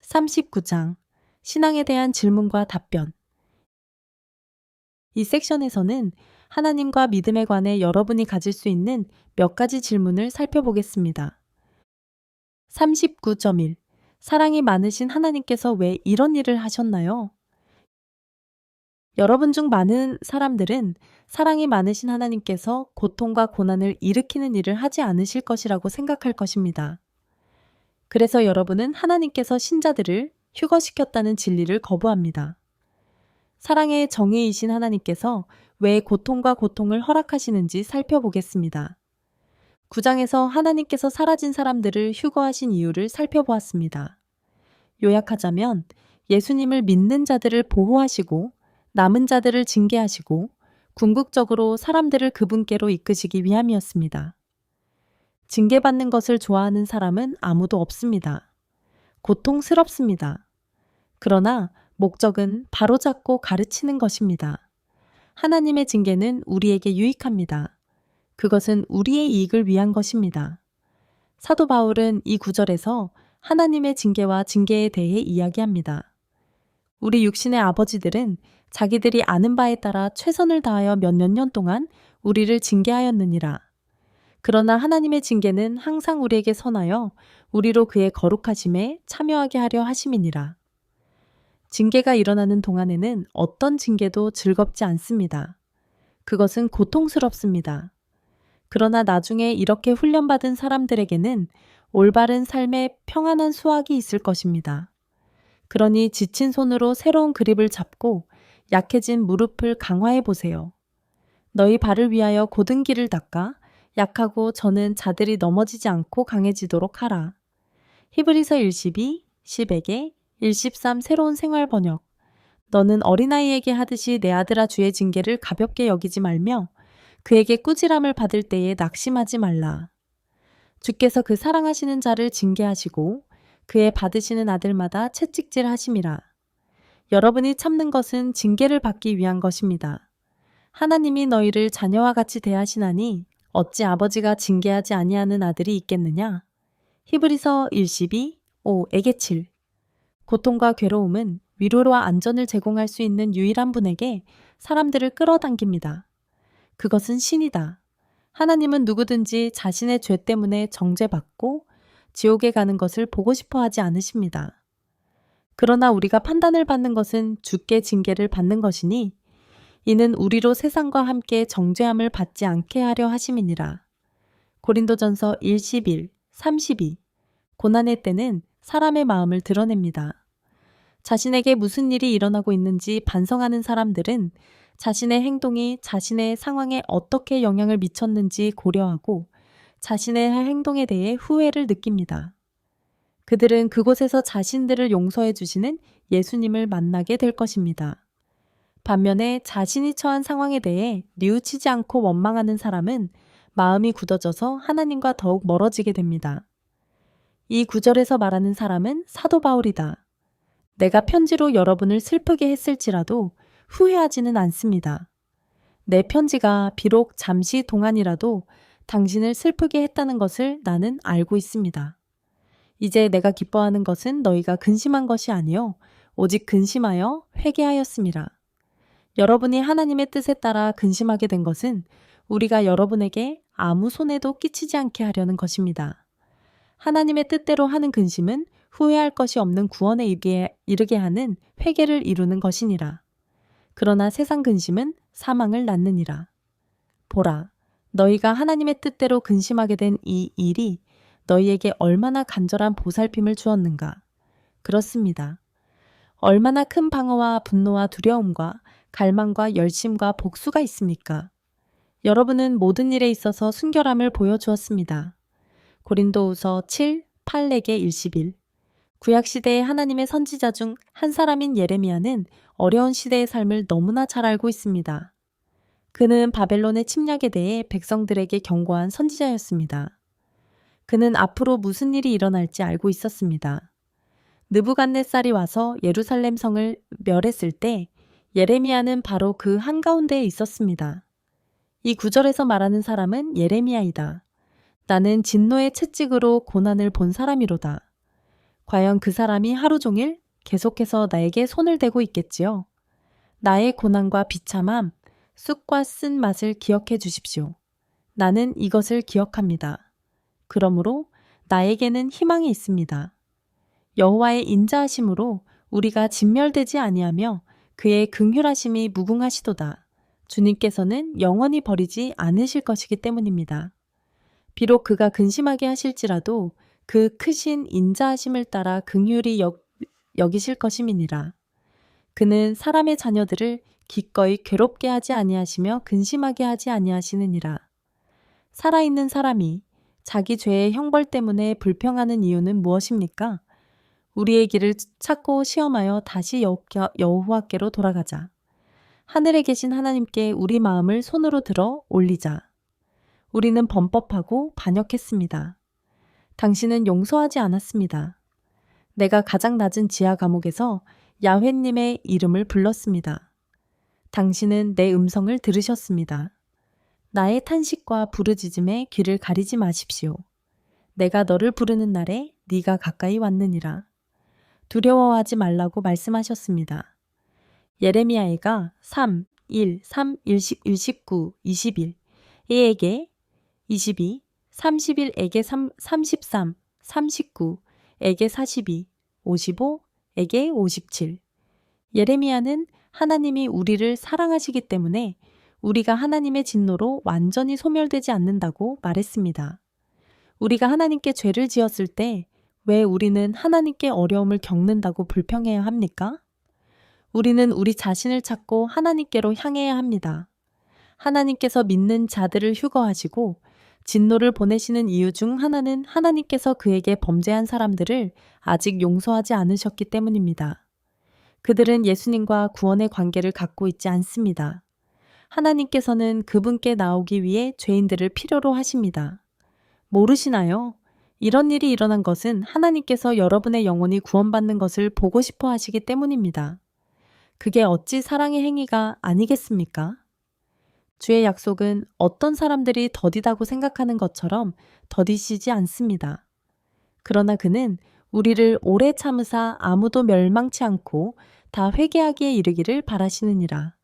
39장 신앙에 대한 질문과 답변. 이 섹션에서는 하나님과 믿음에 관해 여러분이 가질 수 있는 몇 가지 질문을 살펴보겠습니다. 39.1. 사랑이 많으신 하나님께서 왜 이런 일을 하셨나요? 여러분 중 많은 사람들은 사랑이 많으신 하나님께서 고통과 고난을 일으키는 일을 하지 않으실 것이라고 생각할 것입니다. 그래서 여러분은 하나님께서 신자들을 휴거시켰다는 진리를 거부합니다. 사랑의 정의이신 하나님께서 왜 고통과 고통을 허락하시는지 살펴보겠습니다. 9장에서 하나님께서 사라진 사람들을 휴거하신 이유를 살펴보았습니다. 요약하자면 예수님을 믿는 자들을 보호하시고 남은 자들을 징계하시고 궁극적으로 사람들을 그분께로 이끄시기 위함이었습니다. 징계받는 것을 좋아하는 사람은 아무도 없습니다. 고통스럽습니다. 그러나 목적은 바로잡고 가르치는 것입니다. 하나님의 징계는 우리에게 유익합니다. 그것은 우리의 이익을 위한 것입니다. 사도 바울은 이 구절에서 하나님의 징계와 징계에 대해 이야기합니다. 우리 육신의 아버지들은 자기들이 아는 바에 따라 최선을 다하여 몇몇 년 동안 우리를 징계하였느니라. 그러나 하나님의 징계는 항상 우리에게 선하여 우리로 그의 거룩하심에 참여하게 하려 하심이니라. 징계가 일어나는 동안에는 어떤 징계도 즐겁지 않습니다. 그것은 고통스럽습니다. 그러나 나중에 이렇게 훈련받은 사람들에게는 올바른 삶의 평안한 수확이 있을 것입니다. 그러니 지친 손으로 새로운 그립을 잡고 약해진 무릎을 강화해 보세요. 너희 발을 위하여 곧은 길을 닦아 약하고 저는 자들이 넘어지지 않고 강해지도록 하라. 히브리서 1:12, 10에게 1:13 새로운 생활 번역. 너는 어린아이에게 하듯이 내 아들아 주의 징계를 가볍게 여기지 말며 그에게 꾸지람을 받을 때에 낙심하지 말라. 주께서 그 사랑하시는 자를 징계하시고 그의 받으시는 아들마다 채찍질 하심이라. 여러분이 참는 것은 징계를 받기 위한 것입니다. 하나님이 너희를 자녀와 같이 대하시나니 어찌 아버지가 징계하지 아니하는 아들이 있겠느냐? 히브리서 1:12, 5에게 7. 고통과 괴로움은 위로와 안전을 제공할 수 있는 유일한 분에게 사람들을 끌어당깁니다. 그것은 신이다. 하나님은 누구든지 자신의 죄 때문에 정죄받고 지옥에 가는 것을 보고 싶어 하지 않으십니다. 그러나 우리가 판단을 받는 것은 주께 징계를 받는 것이니 이는 우리로 세상과 함께 정죄함을 받지 않게 하려 하심이니라. 고린도전서 1:11, 32. 고난의 때는 사람의 마음을 드러냅니다. 자신에게 무슨 일이 일어나고 있는지 반성하는 사람들은 자신의 행동이 자신의 상황에 어떻게 영향을 미쳤는지 고려하고 자신의 행동에 대해 후회를 느낍니다. 그들은 그곳에서 자신들을 용서해 주시는 예수님을 만나게 될 것입니다. 반면에 자신이 처한 상황에 대해 뉘우치지 않고 원망하는 사람은 마음이 굳어져서 하나님과 더욱 멀어지게 됩니다. 이 구절에서 말하는 사람은 사도 바울이다. 내가 편지로 여러분을 슬프게 했을지라도 후회하지는 않습니다. 내 편지가 비록 잠시 동안이라도 당신을 슬프게 했다는 것을 나는 알고 있습니다. 이제 내가 기뻐하는 것은 너희가 근심한 것이 아니요 오직 근심하여 회개하였음이라. 여러분이 하나님의 뜻에 따라 근심하게 된 것은 우리가 여러분에게 아무 손해도 끼치지 않게 하려는 것입니다. 하나님의 뜻대로 하는 근심은 후회할 것이 없는 구원에 이르게 하는 회개를 이루는 것이니라. 그러나 세상 근심은 사망을 낳느니라. 보라, 너희가 하나님의 뜻대로 근심하게 된 이 일이 너희에게 얼마나 간절한 보살핌을 주었는가. 그렇습니다. 얼마나 큰 방어와 분노와 두려움과 갈망과 열심과 복수가 있습니까? 여러분은 모든 일에 있어서 순결함을 보여주었습니다. 고린도후서 7, 8에게 1:11. 구약시대의 하나님의 선지자 중 한 사람인 예레미야는 어려운 시대의 삶을 너무나 잘 알고 있습니다. 그는 바벨론의 침략에 대해 백성들에게 경고한 선지자였습니다. 그는 앞으로 무슨 일이 일어날지 알고 있었습니다. 느부갓네살이 와서 예루살렘 성을 멸했을 때 예레미야는 바로 그 한가운데에 있었습니다. 이 구절에서 말하는 사람은 예레미야이다. 나는 진노의 채찍으로 고난을 본 사람이로다. 과연 그 사람이 하루 종일 계속해서 나에게 손을 대고 있겠지요. 나의 고난과 비참함, 쑥과 쓴 맛을 기억해 주십시오. 나는 이것을 기억합니다. 그러므로 나에게는 희망이 있습니다. 여호와의 인자하심으로 우리가 진멸되지 아니하며 그의 긍휼하심이 무궁하시도다. 주님께서는 영원히 버리지 않으실 것이기 때문입니다. 비록 그가 근심하게 하실지라도 그 크신 인자하심을 따라 긍휼히 여기실 것임이니라. 그는 사람의 자녀들을 기꺼이 괴롭게 하지 아니하시며 근심하게 하지 아니하시느니라. 살아있는 사람이 자기 죄의 형벌 때문에 불평하는 이유는 무엇입니까? 우리의 길을 찾고 시험하여 다시 여호와께로 돌아가자. 하늘에 계신 하나님께 우리 마음을 손으로 들어 올리자. 우리는 범법하고 반역했습니다. 당신은 용서하지 않았습니다. 내가 가장 낮은 지하 감옥에서 야훼님의 이름을 불렀습니다. 당신은 내 음성을 들으셨습니다. 나의 탄식과 부르짖음에 귀를 가리지 마십시오. 내가 너를 부르는 날에 네가 가까이 왔느니라. 두려워하지 말라고 말씀하셨습니다. 예레미야가 3, 1, 3, 19, 21, 에게 22, 31에게 33, 39, 에게 42, 55, 에게 57. 예레미야는 하나님이 우리를 사랑하시기 때문에 우리가 하나님의 진노로 완전히 소멸되지 않는다고 말했습니다. 우리가 하나님께 죄를 지었을 때 왜 우리는 하나님께 어려움을 겪는다고 불평해야 합니까? 우리는 우리 자신을 찾고 하나님께로 향해야 합니다. 하나님께서 믿는 자들을 휴거하시고 진노를 보내시는 이유 중 하나는 하나님께서 그에게 범죄한 사람들을 아직 용서하지 않으셨기 때문입니다. 그들은 예수님과 구원의 관계를 갖고 있지 않습니다. 하나님께서는 그분께 나오기 위해 죄인들을 필요로 하십니다. 모르시나요? 이런 일이 일어난 것은 하나님께서 여러분의 영혼이 구원받는 것을 보고 싶어 하시기 때문입니다. 그게 어찌 사랑의 행위가 아니겠습니까? 주의 약속은 어떤 사람들이 더디다고 생각하는 것처럼 더디시지 않습니다. 그러나 그는 우리를 오래 참으사 아무도 멸망치 않고 다 회개하기에 이르기를 바라시느니라.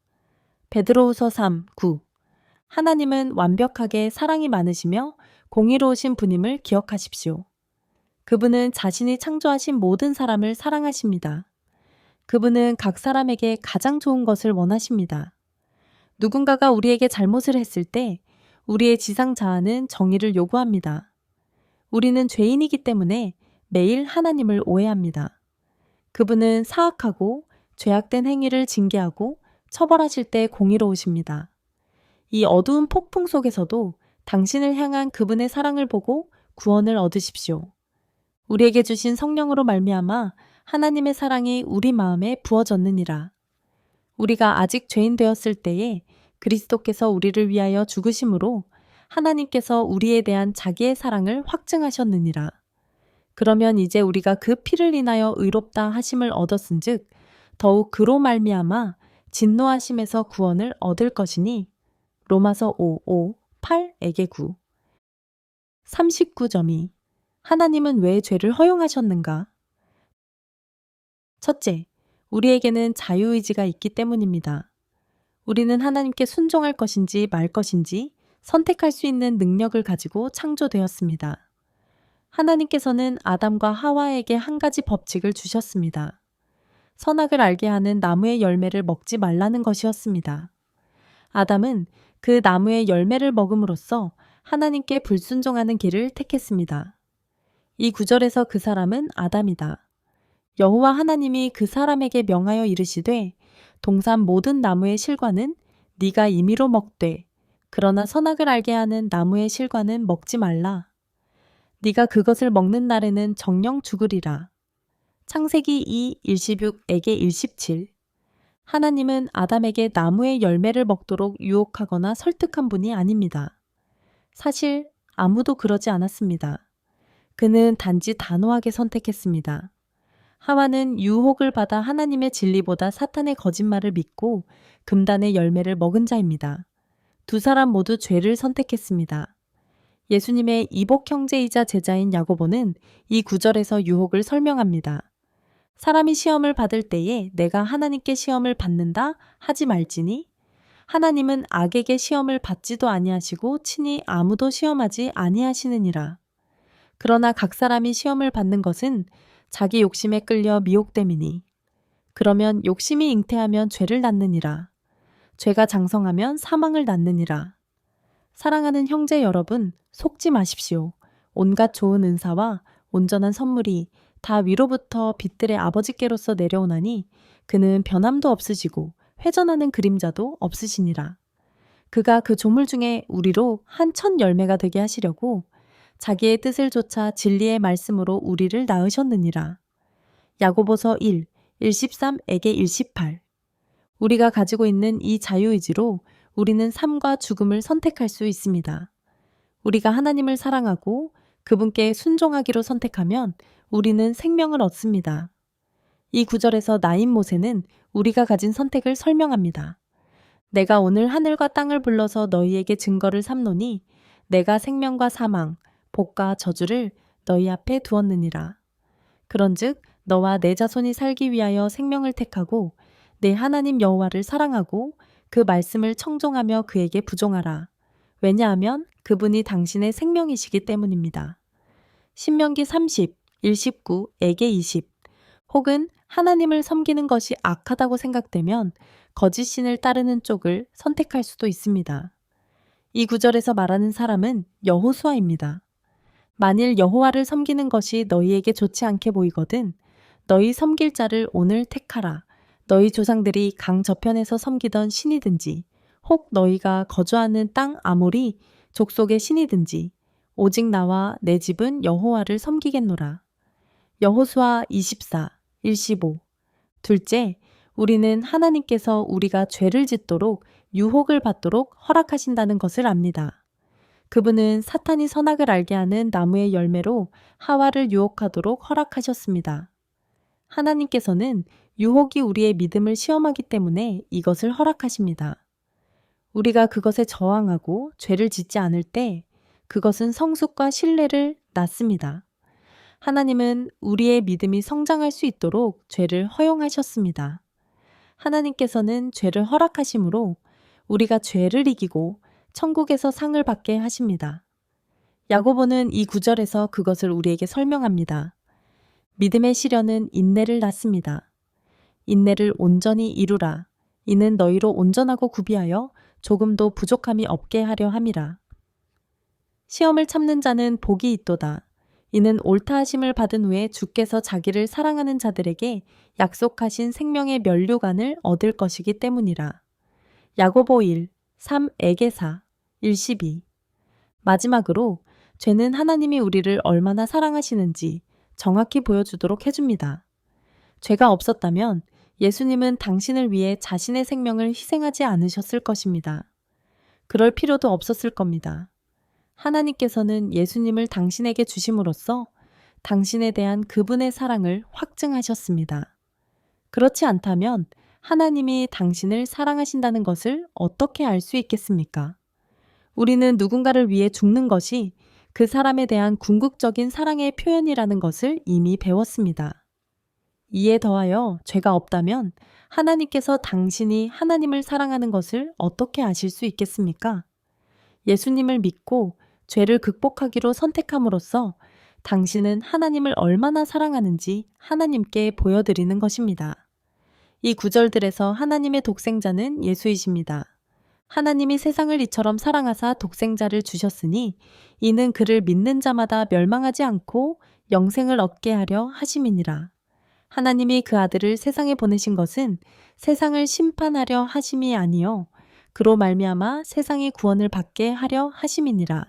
베드로후서 3, 9. 하나님은 완벽하게 사랑이 많으시며 공의로우신 분임을 기억하십시오. 그분은 자신이 창조하신 모든 사람을 사랑하십니다. 그분은 각 사람에게 가장 좋은 것을 원하십니다. 누군가가 우리에게 잘못을 했을 때 우리의 지상 자아는 정의를 요구합니다. 우리는 죄인이기 때문에 매일 하나님을 오해합니다. 그분은 사악하고 죄악된 행위를 징계하고 처벌하실 때 공의로우십니다. 이 어두운 폭풍 속에서도 당신을 향한 그분의 사랑을 보고 구원을 얻으십시오. 우리에게 주신 성령으로 말미암아 하나님의 사랑이 우리 마음에 부어졌느니라. 우리가 아직 죄인 되었을 때에 그리스도께서 우리를 위하여 죽으심으로 하나님께서 우리에 대한 자기의 사랑을 확증하셨느니라. 그러면 이제 우리가 그 피를 인하여 의롭다 하심을 얻었은즉 더욱 그로 말미암아 진노하심에서 구원을 얻을 것이니 로마서 5, 5, 8에게 9. 39.2 하나님은 왜 죄를 허용하셨는가? 첫째, 우리에게는 자유의지가 있기 때문입니다. 우리는 하나님께 순종할 것인지 말 것인지 선택할 수 있는 능력을 가지고 창조되었습니다. 하나님께서는 아담과 하와에게 한 가지 법칙을 주셨습니다. 선악을 알게 하는 나무의 열매를 먹지 말라는 것이었습니다. 아담은 그 나무의 열매를 먹음으로써 하나님께 불순종하는 길을 택했습니다. 이 구절에서 그 사람은 아담이다. 여호와 하나님이 그 사람에게 명하여 이르시되 동산 모든 나무의 실과는 네가 임의로 먹되 그러나 선악을 알게 하는 나무의 실과는 먹지 말라. 네가 그것을 먹는 날에는 정령 죽으리라. 창세기 2, 16에게 17 하나님은 아담에게 나무의 열매를 먹도록 유혹하거나 설득한 분이 아닙니다. 사실 아무도 그러지 않았습니다. 그는 단지 단호하게 선택했습니다. 하와는 유혹을 받아 하나님의 진리보다 사탄의 거짓말을 믿고 금단의 열매를 먹은 자입니다. 두 사람 모두 죄를 선택했습니다. 예수님의 이복 형제이자 제자인 야고보는 이 구절에서 유혹을 설명합니다. 사람이 시험을 받을 때에 내가 하나님께 시험을 받는다 하지 말지니 하나님은 악에게 시험을 받지도 아니하시고 친히 아무도 시험하지 아니하시느니라. 그러나 각 사람이 시험을 받는 것은 자기 욕심에 끌려 미혹됨이니 그러면 욕심이 잉태하면 죄를 낳느니라. 죄가 장성하면 사망을 낳느니라. 사랑하는 형제 여러분, 속지 마십시오. 온갖 좋은 은사와 온전한 선물이 다 위로부터 빛들의 아버지께로서 내려오나니 그는 변함도 없으시고 회전하는 그림자도 없으시니라. 그가 그 조물 중에 우리로 한 첫 열매가 되게 하시려고 자기의 뜻을 좇아 진리의 말씀으로 우리를 낳으셨느니라. 야고보서 1, 1:13에게 1:18. 우리가 가지고 있는 이 자유의지로 우리는 삶과 죽음을 선택할 수 있습니다. 우리가 하나님을 사랑하고 그분께 순종하기로 선택하면 우리는 생명을 얻습니다. 이 구절에서 나인 모세는 우리가 가진 선택을 설명합니다. 내가 오늘 하늘과 땅을 불러서 너희에게 증거를 삼노니 내가 생명과 사망, 복과 저주를 너희 앞에 두었느니라. 그런즉 너와 내 자손이 살기 위하여 생명을 택하고 내 하나님 여호와를 사랑하고 그 말씀을 청종하며 그에게 부종하라. 왜냐하면 그분이 당신의 생명이시기 때문입니다. 신명기 30, 1:19에게 20. 혹은 하나님을 섬기는 것이 악하다고 생각되면 거짓 신을 따르는 쪽을 선택할 수도 있습니다. 이 구절에서 말하는 사람은 여호수아입니다. 만일 여호와를 섬기는 것이 너희에게 좋지 않게 보이거든 너희 섬길 자를 오늘 택하라. 너희 조상들이 강 저편에서 섬기던 신이든지 혹 너희가 거주하는 땅 아모리 족속의 신이든지 오직 나와 내 집은 여호와를 섬기겠노라. 여호수아 24, 1:15. 둘째, 우리는 하나님께서 우리가 죄를 짓도록 유혹을 받도록 허락하신다는 것을 압니다. 그분은 사탄이 선악을 알게 하는 나무의 열매로 하와를 유혹하도록 허락하셨습니다. 하나님께서는 유혹이 우리의 믿음을 시험하기 때문에 이것을 허락하십니다. 우리가 그것에 저항하고 죄를 짓지 않을 때 그것은 성숙과 신뢰를 낳습니다. 하나님은 우리의 믿음이 성장할 수 있도록 죄를 허용하셨습니다. 하나님께서는 죄를 허락하심으로 우리가 죄를 이기고 천국에서 상을 받게 하십니다. 야고보는 이 구절에서 그것을 우리에게 설명합니다. 믿음의 시련은 인내를 낳습니다. 인내를 온전히 이루라. 이는 너희로 온전하고 구비하여 조금도 부족함이 없게 하려 함이라. 시험을 참는 자는 복이 있도다. 이는 옳다 하심을 받은 후에 주께서 자기를 사랑하는 자들에게 약속하신 생명의 면류관을 얻을 것이기 때문이라. 야고보 1, 3에게 4, 1:12. 마지막으로 죄는 하나님이 우리를 얼마나 사랑하시는지 정확히 보여주도록 해줍니다. 죄가 없었다면 예수님은 당신을 위해 자신의 생명을 희생하지 않으셨을 것입니다. 그럴 필요도 없었을 겁니다. 하나님께서는 예수님을 당신에게 주심으로써 당신에 대한 그분의 사랑을 확증하셨습니다. 그렇지 않다면 하나님이 당신을 사랑하신다는 것을 어떻게 알 수 있겠습니까? 우리는 누군가를 위해 죽는 것이 그 사람에 대한 궁극적인 사랑의 표현이라는 것을 이미 배웠습니다. 이에 더하여 죄가 없다면 하나님께서 당신이 하나님을 사랑하는 것을 어떻게 아실 수 있겠습니까? 예수님을 믿고 죄를 극복하기로 선택함으로써 당신은 하나님을 얼마나 사랑하는지 하나님께 보여드리는 것입니다. 이 구절들에서 하나님의 독생자는 예수이십니다. 하나님이 세상을 이처럼 사랑하사 독생자를 주셨으니 이는 그를 믿는 자마다 멸망하지 않고 영생을 얻게 하려 하심이니라. 하나님이 그 아들을 세상에 보내신 것은 세상을 심판하려 하심이 아니요 그로 말미암아 세상이 구원을 받게 하려 하심이니라.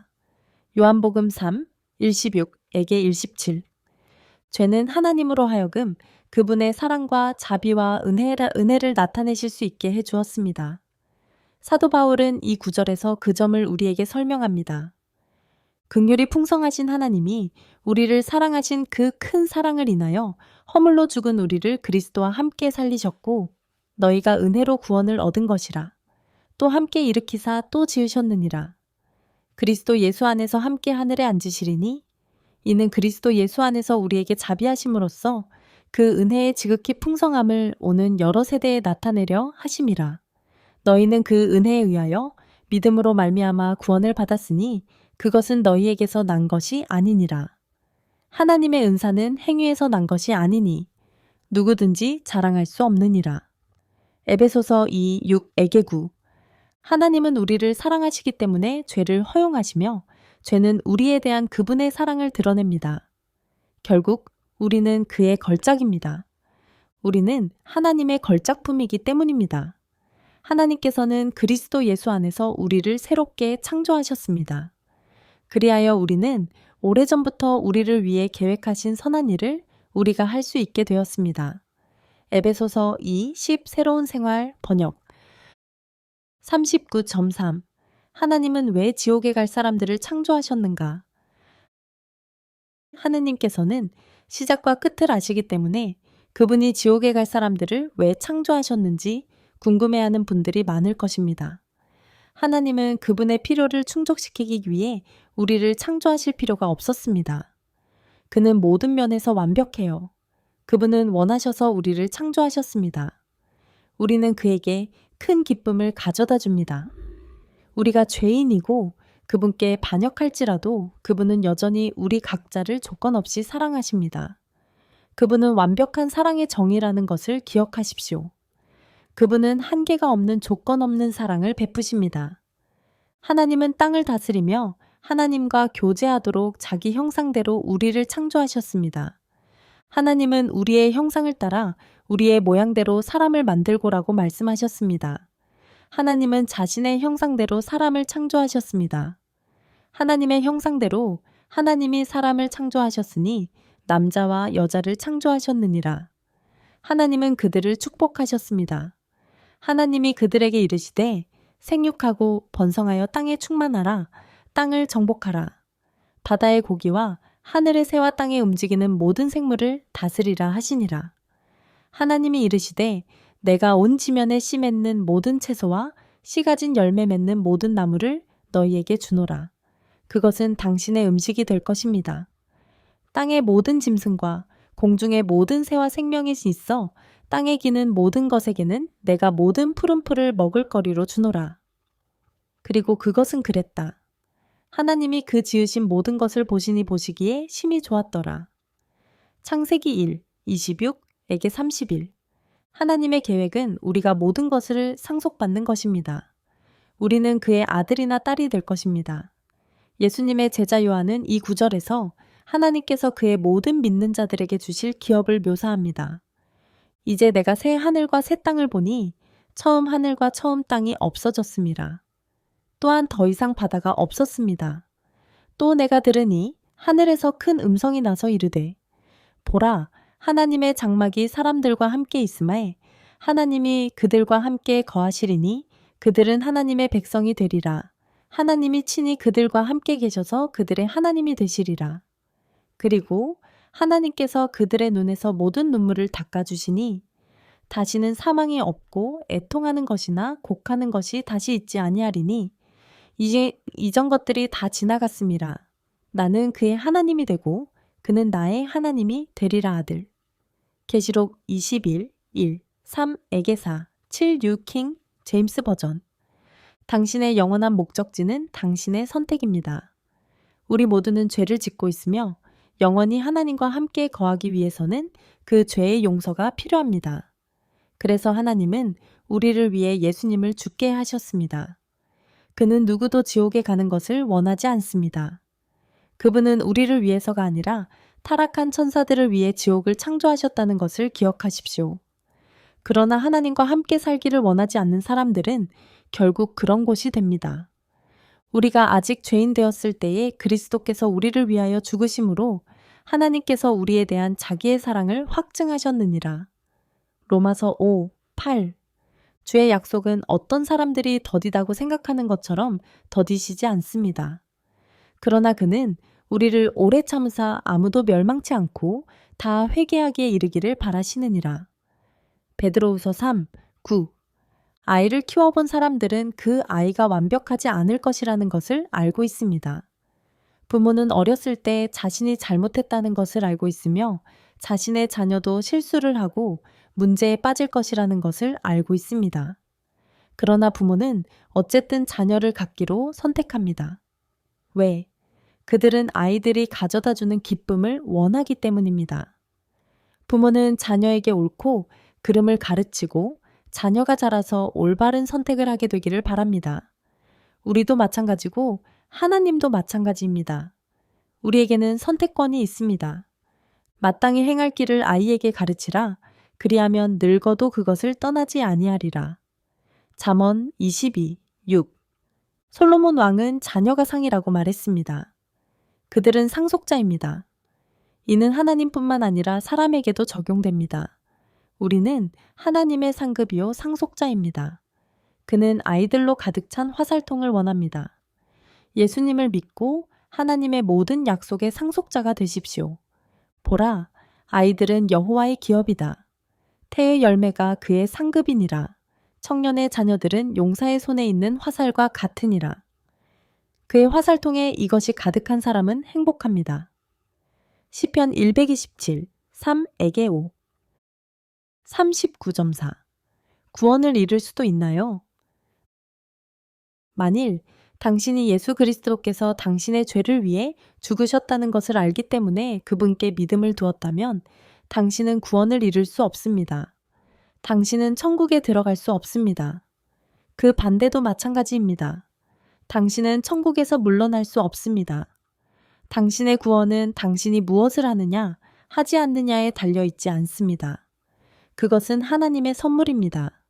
요한복음 3, 1:16에게 1:17. 죄는 하나님으로 하여금 그분의 사랑과 자비와 은혜를 나타내실 수 있게 해 주었습니다. 사도 바울은 이 구절에서 그 점을 우리에게 설명합니다. 긍휼이 풍성하신 하나님이 우리를 사랑하신 그 큰 사랑을 인하여 허물로 죽은 우리를 그리스도와 함께 살리셨고 너희가 은혜로 구원을 얻은 것이라. 또 함께 일으키사 또 지으셨느니라. 그리스도 예수 안에서 함께 하늘에 앉으시리니 이는 그리스도 예수 안에서 우리에게 자비하심으로써 그 은혜의 지극히 풍성함을 오는 여러 세대에 나타내려 하심이라. 너희는 그 은혜에 의하여 믿음으로 말미암아 구원을 받았으니 그것은 너희에게서 난 것이 아니니라. 하나님의 은사는 행위에서 난 것이 아니니 누구든지 자랑할 수 없느니라. 에베소서 2:6-9 하나님은 우리를 사랑하시기 때문에 죄를 허용하시며 죄는 우리에 대한 그분의 사랑을 드러냅니다. 결국 우리는 그의 걸작입니다. 우리는 하나님의 걸작품이기 때문입니다. 하나님께서는 그리스도 예수 안에서 우리를 새롭게 창조하셨습니다. 그리하여 우리는 오래전부터 우리를 위해 계획하신 선한 일을 우리가 할 수 있게 되었습니다. 에베소서 2:10 새로운 생활 번역 39.3 하나님은 왜 지옥에 갈 사람들을 창조하셨는가? 하느님께서는 시작과 끝을 아시기 때문에 그분이 지옥에 갈 사람들을 왜 창조하셨는지 궁금해하는 분들이 많을 것입니다. 하나님은 그분의 필요를 충족시키기 위해 우리를 창조하실 필요가 없었습니다. 그는 모든 면에서 완벽해요. 그분은 원하셔서 우리를 창조하셨습니다. 우리는 그에게 큰 기쁨을 가져다 줍니다. 우리가 죄인이고 그분께 반역할지라도 그분은 여전히 우리 각자를 조건 없이 사랑하십니다. 그분은 완벽한 사랑의 정의라는 것을 기억하십시오. 그분은 한계가 없는 조건 없는 사랑을 베푸십니다. 하나님은 땅을 다스리며 하나님과 교제하도록 자기 형상대로 우리를 창조하셨습니다. 하나님은 우리의 형상을 따라 우리의 모양대로 사람을 만들고라고 말씀하셨습니다. 하나님은 자신의 형상대로 사람을 창조하셨습니다. 하나님의 형상대로 하나님이 사람을 창조하셨으니 남자와 여자를 창조하셨느니라. 하나님은 그들을 축복하셨습니다. 하나님이 그들에게 이르시되 생육하고 번성하여 땅에 충만하라. 땅을 정복하라. 바다의 고기와 하늘의 새와 땅에 움직이는 모든 생물을 다스리라 하시니라. 하나님이 이르시되 내가 온 지면에 씨 맺는 모든 채소와 씨 가진 열매 맺는 모든 나무를 너희에게 주노라. 그것은 당신의 음식이 될 것입니다. 땅의 모든 짐승과 공중의 모든 새와 생명이 있어 땅에 기는 모든 것에게는 내가 모든 푸른 풀을 먹을 거리로 주노라. 그리고 그것은 그랬다. 하나님이 그 지으신 모든 것을 보시니 보시기에 심히 좋았더라. 창세기 1, 26에게 31 하나님의 계획은 우리가 모든 것을 상속받는 것입니다. 우리는 그의 아들이나 딸이 될 것입니다. 예수님의 제자 요한은 이 구절에서 하나님께서 그의 모든 믿는 자들에게 주실 기업을 묘사합니다. 이제 내가 새 하늘과 새 땅을 보니 처음 하늘과 처음 땅이 없어졌습니다. 또한 더 이상 바다가 없었습니다. 또 내가 들으니 하늘에서 큰 음성이 나서 이르되 보라 하나님의 장막이 사람들과 함께 있음에 하나님이 그들과 함께 거하시리니 그들은 하나님의 백성이 되리라. 하나님이 친히 그들과 함께 계셔서 그들의 하나님이 되시리라. 그리고 하나님께서 그들의 눈에서 모든 눈물을 닦아주시니 다시는 사망이 없고 애통하는 것이나 곡하는 것이 다시 있지 아니하리니 이제 이전 것들이 다 지나갔음이라. 나는 그의 하나님이 되고 그는 나의 하나님이 되리라 하들. 계시록 21, 1, 3에게사 76 킹 제임스 버전. 당신의 영원한 목적지는 당신의 선택입니다. 우리 모두는 죄를 짓고 있으며 영원히 하나님과 함께 거하기 위해서는 그 죄의 용서가 필요합니다. 그래서 하나님은 우리를 위해 예수님을 죽게 하셨습니다. 그는 누구도 지옥에 가는 것을 원하지 않습니다. 그분은 우리를 위해서가 아니라 타락한 천사들을 위해 지옥을 창조하셨다는 것을 기억하십시오. 그러나 하나님과 함께 살기를 원하지 않는 사람들은 결국 그런 곳이 됩니다. 우리가 아직 죄인 되었을 때에 그리스도께서 우리를 위하여 죽으심으로 하나님께서 우리에 대한 자기의 사랑을 확증하셨느니라. 로마서 5, 8 주의 약속은 어떤 사람들이 더디다고 생각하는 것처럼 더디시지 않습니다. 그러나 그는 우리를 오래 참으사 아무도 멸망치 않고 다 회개하기에 이르기를 바라시느니라. 베드로후서 3, 9 아이를 키워본 사람들은 그 아이가 완벽하지 않을 것이라는 것을 알고 있습니다. 부모는 어렸을 때 자신이 잘못했다는 것을 알고 있으며 자신의 자녀도 실수를 하고 문제에 빠질 것이라는 것을 알고 있습니다. 그러나 부모는 어쨌든 자녀를 갖기로 선택합니다. 왜? 그들은 아이들이 가져다 주는 기쁨을 원하기 때문입니다. 부모는 자녀에게 옳고 그름을 가르치고 자녀가 자라서 올바른 선택을 하게 되기를 바랍니다. 우리도 마찬가지고 하나님도 마찬가지입니다. 우리에게는 선택권이 있습니다. 마땅히 행할 길을 아이에게 가르치라. 그리하면 늙어도 그것을 떠나지 아니하리라. 잠언 22, 6. 솔로몬 왕은 자녀가 상이라고 말했습니다. 그들은 상속자입니다. 이는 하나님뿐만 아니라 사람에게도 적용됩니다. 우리는 하나님의 상급이요 상속자입니다. 그는 아이들로 가득 찬 화살통을 원합니다. 예수님을 믿고 하나님의 모든 약속의 상속자가 되십시오. 보라, 아이들은 여호와의 기업이다. 태의 열매가 그의 상급이니라. 청년의 자녀들은 용사의 손에 있는 화살과 같으니라. 그의 화살통에 이것이 가득한 사람은 행복합니다. 시편 127, 3에게 5. 39.4. 구원을 잃을 수도 있나요? 만일 당신이 예수 그리스도께서 당신의 죄를 위해 죽으셨다는 것을 알기 때문에 그분께 믿음을 두었다면 당신은 구원을 잃을 수 없습니다. 당신은 천국에 들어갈 수 없습니다. 그 반대도 마찬가지입니다. 당신은 천국에서 물러날 수 없습니다. 당신의 구원은 당신이 무엇을 하느냐, 하지 않느냐에 달려있지 않습니다. 그것은 하나님의 선물입니다.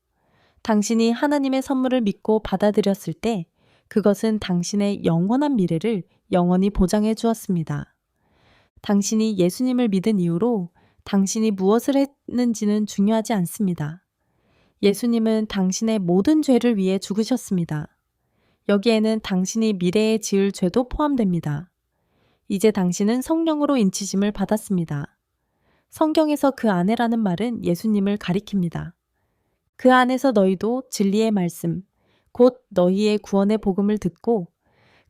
당신이 하나님의 선물을 믿고 받아들였을 때 그것은 당신의 영원한 미래를 영원히 보장해 주었습니다. 당신이 예수님을 믿은 이후로 당신이 무엇을 했는지는 중요하지 않습니다. 예수님은 당신의 모든 죄를 위해 죽으셨습니다. 여기에는 당신이 미래에 지을 죄도 포함됩니다. 이제 당신은 성령으로 인치심을 받았습니다. 성경에서 그 안에라는 말은 예수님을 가리킵니다. 그 안에서 너희도 진리의 말씀, 곧 너희의 구원의 복음을 듣고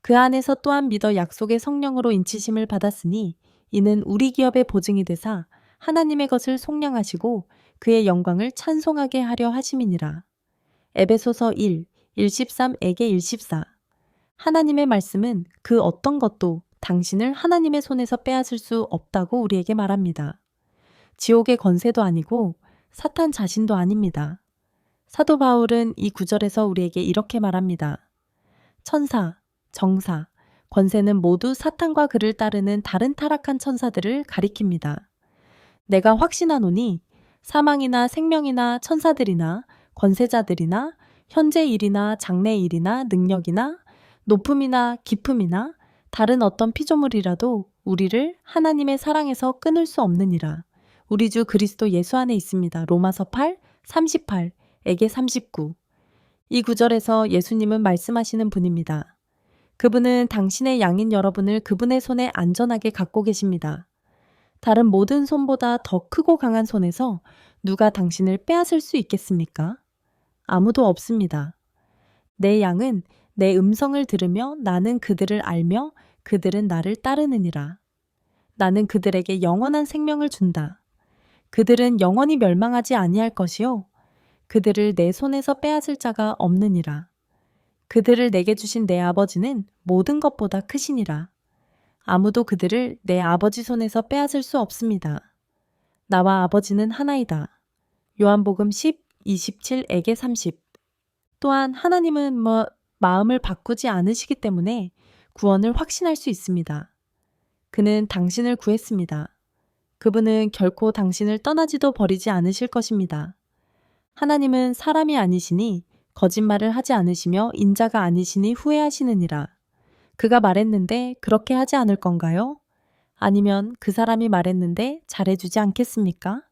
그 안에서 또한 믿어 약속의 성령으로 인치심을 받았으니 이는 우리 기업의 보증이 되사 하나님의 것을 속량하시고 그의 영광을 찬송하게 하려 하심이니라. 에베소서 1, 1:13에게 1:14. 하나님의 말씀은 그 어떤 것도 당신을 하나님의 손에서 빼앗을 수 없다고 우리에게 말합니다. 지옥의 권세도 아니고 사탄 자신도 아닙니다. 사도 바울은 이 구절에서 우리에게 이렇게 말합니다. 천사, 정사, 권세는 모두 사탄과 그를 따르는 다른 타락한 천사들을 가리킵니다. 내가 확신하노니 사망이나 생명이나 천사들이나 권세자들이나 현재 일이나 장래 일이나 능력이나 높음이나 깊음이나 다른 어떤 피조물이라도 우리를 하나님의 사랑에서 끊을 수 없느니라. 우리 주 그리스도 예수 안에 있습니다. 로마서 8, 38에게 39. 이 구절에서 예수님은 말씀하시는 분입니다. 그분은 당신의 양인 여러분을 그분의 손에 안전하게 갖고 계십니다. 다른 모든 손보다 더 크고 강한 손에서 누가 당신을 빼앗을 수 있겠습니까? 아무도 없습니다. 내 양은 내 음성을 들으며 나는 그들을 알며 그들은 나를 따르느니라. 나는 그들에게 영원한 생명을 준다. 그들은 영원히 멸망하지 아니할 것이요. 그들을 내 손에서 빼앗을 자가 없느니라. 그들을 내게 주신 내 아버지는 모든 것보다 크시니라. 아무도 그들을 내 아버지 손에서 빼앗을 수 없습니다. 나와 아버지는 하나이다. 요한복음 10, 27에게 30. 또한 하나님은 마음을 바꾸지 않으시기 때문에 구원을 확신할 수 있습니다. 그는 당신을 구했습니다. 그분은 결코 당신을 떠나지도 버리지 않으실 것입니다. 하나님은 사람이 아니시니 거짓말을 하지 않으시며 인자가 아니시니 후회하시느니라. 그가 말했는데 그렇게 하지 않을 건가요? 아니면 그 사람이 말했는데 잘해주지 않겠습니까?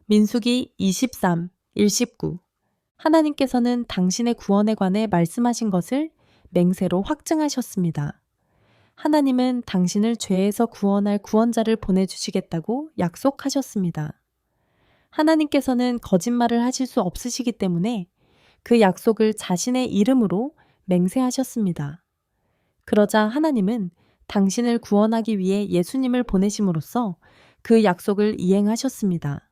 민수기 23, 1-19. 하나님께서는 당신의 구원에 관해 말씀하신 것을 맹세로 확증하셨습니다. 하나님은 당신을 죄에서 구원할 구원자를 보내주시겠다고 약속하셨습니다. 하나님께서는 거짓말을 하실 수 없으시기 때문에 그 약속을 자신의 이름으로 맹세하셨습니다. 그러자 하나님은 당신을 구원하기 위해 예수님을 보내심으로써 그 약속을 이행하셨습니다.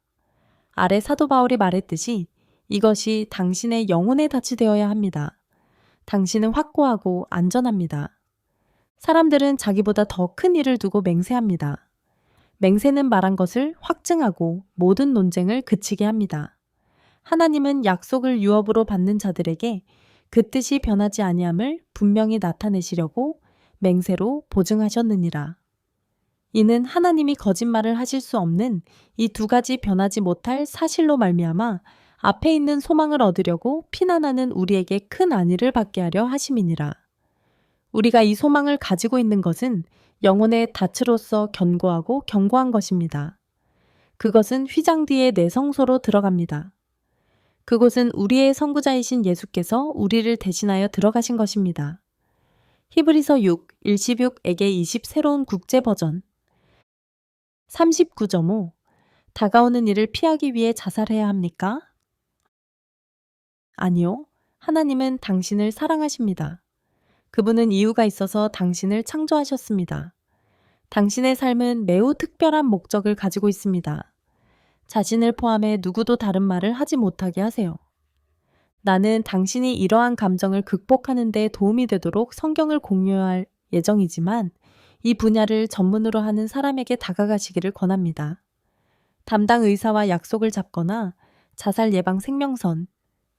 아래 사도 바울이 말했듯이 이것이 당신의 영혼에 닿치되어야 합니다. 당신은 확고하고 안전합니다. 사람들은 자기보다 더 큰 일을 두고 맹세합니다. 맹세는 말한 것을 확증하고 모든 논쟁을 그치게 합니다. 하나님은 약속을 유업으로 받는 자들에게 그 뜻이 변하지 아니함을 분명히 나타내시려고 맹세로 보증하셨느니라. 이는 하나님이 거짓말을 하실 수 없는 이 두 가지 변하지 못할 사실로 말미암아 앞에 있는 소망을 얻으려고 피난하는 우리에게 큰 안위를 받게 하려 하심이니라. 우리가 이 소망을 가지고 있는 것은 영혼의 닻으로서 견고하고 견고한 것입니다. 그것은 휘장 뒤에 내성소로 들어갑니다. 그곳은 우리의 선구자이신 예수께서 우리를 대신하여 들어가신 것입니다. 히브리서 6, 1-16에게 20 새로운 국제 버전 39.5 다가오는 일을 피하기 위해 자살해야 합니까? 아니요. 하나님은 당신을 사랑하십니다. 그분은 이유가 있어서 당신을 창조하셨습니다. 당신의 삶은 매우 특별한 목적을 가지고 있습니다. 자신을 포함해 누구도 다른 말을 하지 못하게 하세요. 나는 당신이 이러한 감정을 극복하는 데 도움이 되도록 성경을 공유할 예정이지만 이 분야를 전문으로 하는 사람에게 다가가시기를 권합니다. 담당 의사와 약속을 잡거나 자살 예방 생명선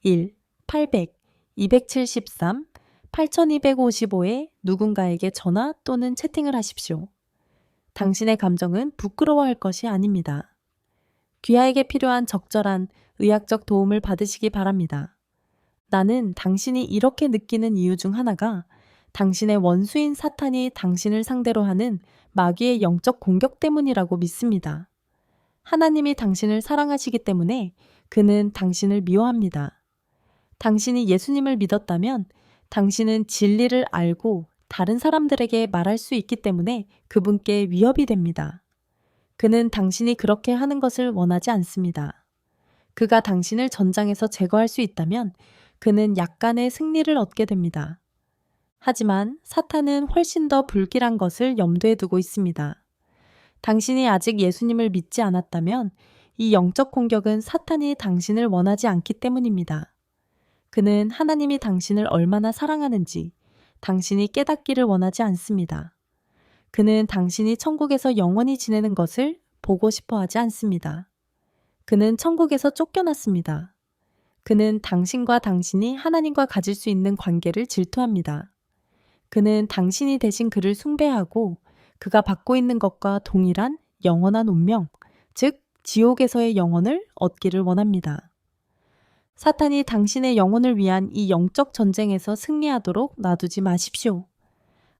1, 800, 273, 8255에 누군가에게 전화 또는 채팅을 하십시오. 당신의 감정은 부끄러워할 것이 아닙니다. 귀하에게 필요한 적절한 의학적 도움을 받으시기 바랍니다. 나는 당신이 이렇게 느끼는 이유 중 하나가 당신의 원수인 사탄이 당신을 상대로 하는 마귀의 영적 공격 때문이라고 믿습니다. 하나님이 당신을 사랑하시기 때문에 그는 당신을 미워합니다. 당신이 예수님을 믿었다면 당신은 진리를 알고 다른 사람들에게 말할 수 있기 때문에 그분께 위협이 됩니다. 그는 당신이 그렇게 하는 것을 원하지 않습니다. 그가 당신을 전장에서 제거할 수 있다면 그는 약간의 승리를 얻게 됩니다. 하지만 사탄은 훨씬 더 불길한 것을 염두에 두고 있습니다. 당신이 아직 예수님을 믿지 않았다면 이 영적 공격은 사탄이 당신을 원하지 않기 때문입니다. 그는 하나님이 당신을 얼마나 사랑하는지 당신이 깨닫기를 원하지 않습니다. 그는 당신이 천국에서 영원히 지내는 것을 보고 싶어 하지 않습니다. 그는 천국에서 쫓겨났습니다. 그는 당신과 당신이 하나님과 가질 수 있는 관계를 질투합니다. 그는 당신이 대신 그를 숭배하고 그가 받고 있는 것과 동일한 영원한 운명, 즉 지옥에서의 영혼을 얻기를 원합니다. 사탄이 당신의 영혼을 위한 이 영적 전쟁에서 승리하도록 놔두지 마십시오.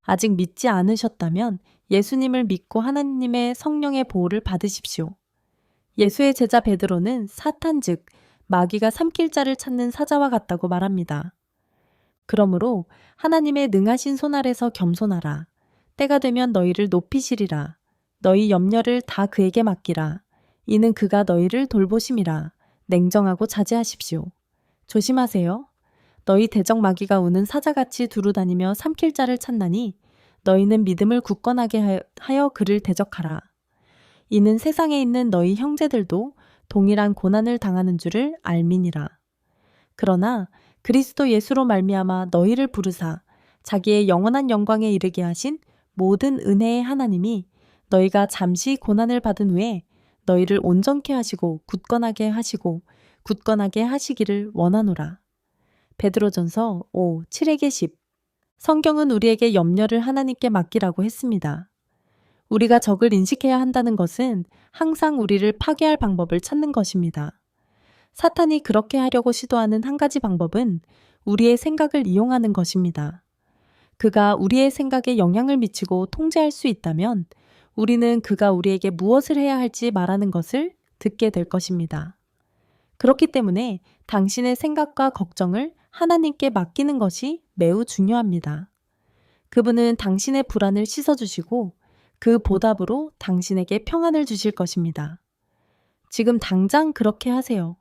아직 믿지 않으셨다면 예수님을 믿고 하나님의 성령의 보호를 받으십시오. 예수의 제자 베드로는 사탄 즉 마귀가 삼킬 자를 찾는 사자와 같다고 말합니다. 그러므로 하나님의 능하신 손 아래서 겸손하라. 때가 되면 너희를 높이시리라. 너희 염려를 다 그에게 맡기라. 이는 그가 너희를 돌보심이라. 냉정하고 자제하십시오. 조심하세요. 너희 대적 마귀가 우는 사자같이 두루다니며 삼킬 자를 찾나니 너희는 믿음을 굳건하게 하여 그를 대적하라. 이는 세상에 있는 너희 형제들도 동일한 고난을 당하는 줄을 알미니라. 그러나 그리스도 예수로 말미암아 너희를 부르사 자기의 영원한 영광에 이르게 하신 모든 은혜의 하나님이 너희가 잠시 고난을 받은 후에 너희를 온전케 하시고 굳건하게 하시기를 원하노라. 베드로전서 5, 7에게 10 성경은 우리에게 염려를 하나님께 맡기라고 했습니다. 우리가 적을 인식해야 한다는 것은 항상 우리를 파괴할 방법을 찾는 것입니다. 사탄이 그렇게 하려고 시도하는 한 가지 방법은 우리의 생각을 이용하는 것입니다. 그가 우리의 생각에 영향을 미치고 통제할 수 있다면 우리는 그가 우리에게 무엇을 해야 할지 말하는 것을 듣게 될 것입니다. 그렇기 때문에 당신의 생각과 걱정을 하나님께 맡기는 것이 매우 중요합니다. 그분은 당신의 불안을 씻어주시고 그 보답으로 당신에게 평안을 주실 것입니다. 지금 당장 그렇게 하세요.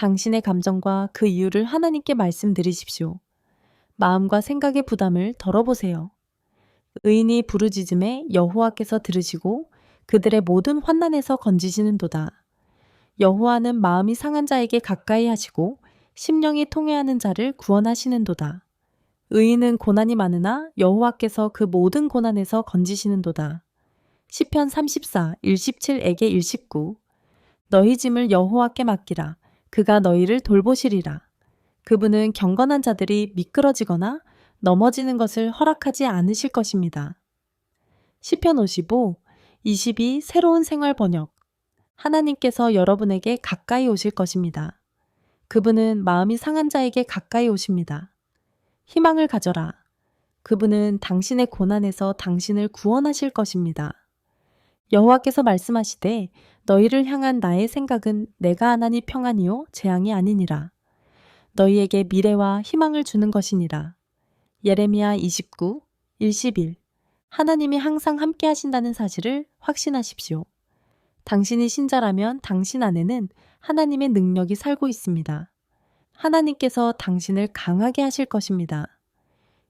당신의 감정과 그 이유를 하나님께 말씀드리십시오. 마음과 생각의 부담을 덜어보세요. 의인이 부르짖음에 여호와께서 들으시고 그들의 모든 환난에서 건지시는도다. 여호와는 마음이 상한 자에게 가까이 하시고 심령이 통회하는 자를 구원하시는도다. 의인은 고난이 많으나 여호와께서 그 모든 고난에서 건지시는도다. 시편 34, 17에게 19. 너희 짐을 여호와께 맡기라. 그가 너희를 돌보시리라. 그분은 경건한 자들이 미끄러지거나 넘어지는 것을 허락하지 않으실 것입니다. 시편 55, 22 새로운 생활 번역. 하나님께서 여러분에게 가까이 오실 것입니다. 그분은 마음이 상한 자에게 가까이 오십니다. 희망을 가져라. 그분은 당신의 고난에서 당신을 구원하실 것입니다. 여호와께서 말씀하시되 너희를 향한 나의 생각은 내가 하나니 평안이요 재앙이 아니니라. 너희에게 미래와 희망을 주는 것이니라. 예레미야 29, 11. 하나님이 항상 함께 하신다는 사실을 확신하십시오. 당신이 신자라면 당신 안에는 하나님의 능력이 살고 있습니다. 하나님께서 당신을 강하게 하실 것입니다.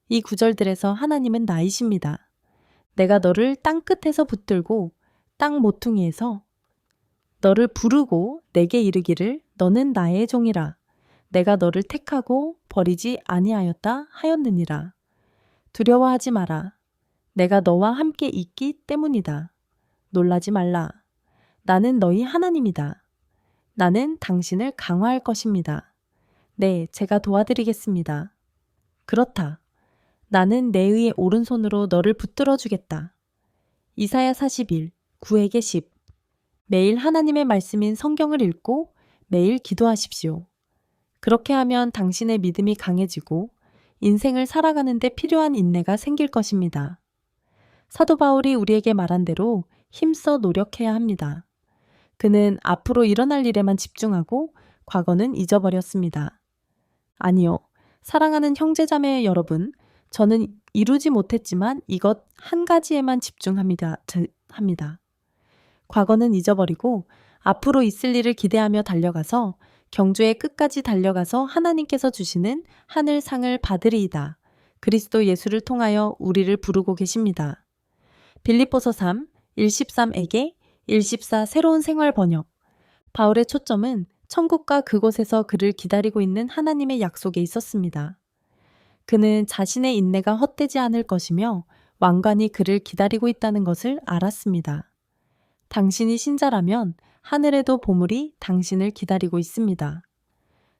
이 구절들에서 하나님은 나이십니다. 내가 너를 땅 끝에서 붙들고 땅 모퉁이에서 너를 부르고 내게 이르기를 너는 나의 종이라. 내가 너를 택하고 버리지 아니하였다 하였느니라. 두려워하지 마라. 내가 너와 함께 있기 때문이다. 놀라지 말라. 나는 너희 하나님이다. 나는 당신을 강화할 것입니다. 네, 제가 도와드리겠습니다. 그렇다. 나는 내 의의 오른손으로 너를 붙들어 주겠다. 이사야 41, 9에게 10. 매일 하나님의 말씀인 성경을 읽고 매일 기도하십시오. 그렇게 하면 당신의 믿음이 강해지고 인생을 살아가는 데 필요한 인내가 생길 것입니다. 사도 바울이 우리에게 말한 대로 힘써 노력해야 합니다. 그는 앞으로 일어날 일에만 집중하고 과거는 잊어버렸습니다. 아니요. 사랑하는 형제자매 여러분, 저는 이루지 못했지만 이것 한 가지에만 집중합니다. 과거는 잊어버리고 앞으로 있을 일을 기대하며 달려가서 경주의 끝까지 달려가서 하나님께서 주시는 하늘 상을 받으리이다. 그리스도 예수를 통하여 우리를 부르고 계십니다. 빌립보서 3, 113에게 114 새로운 생활 번역. 바울의 초점은 천국과 그곳에서 그를 기다리고 있는 하나님의 약속에 있었습니다. 그는 자신의 인내가 헛되지 않을 것이며 왕관이 그를 기다리고 있다는 것을 알았습니다. 당신이 신자라면 하늘에도 보물이 당신을 기다리고 있습니다.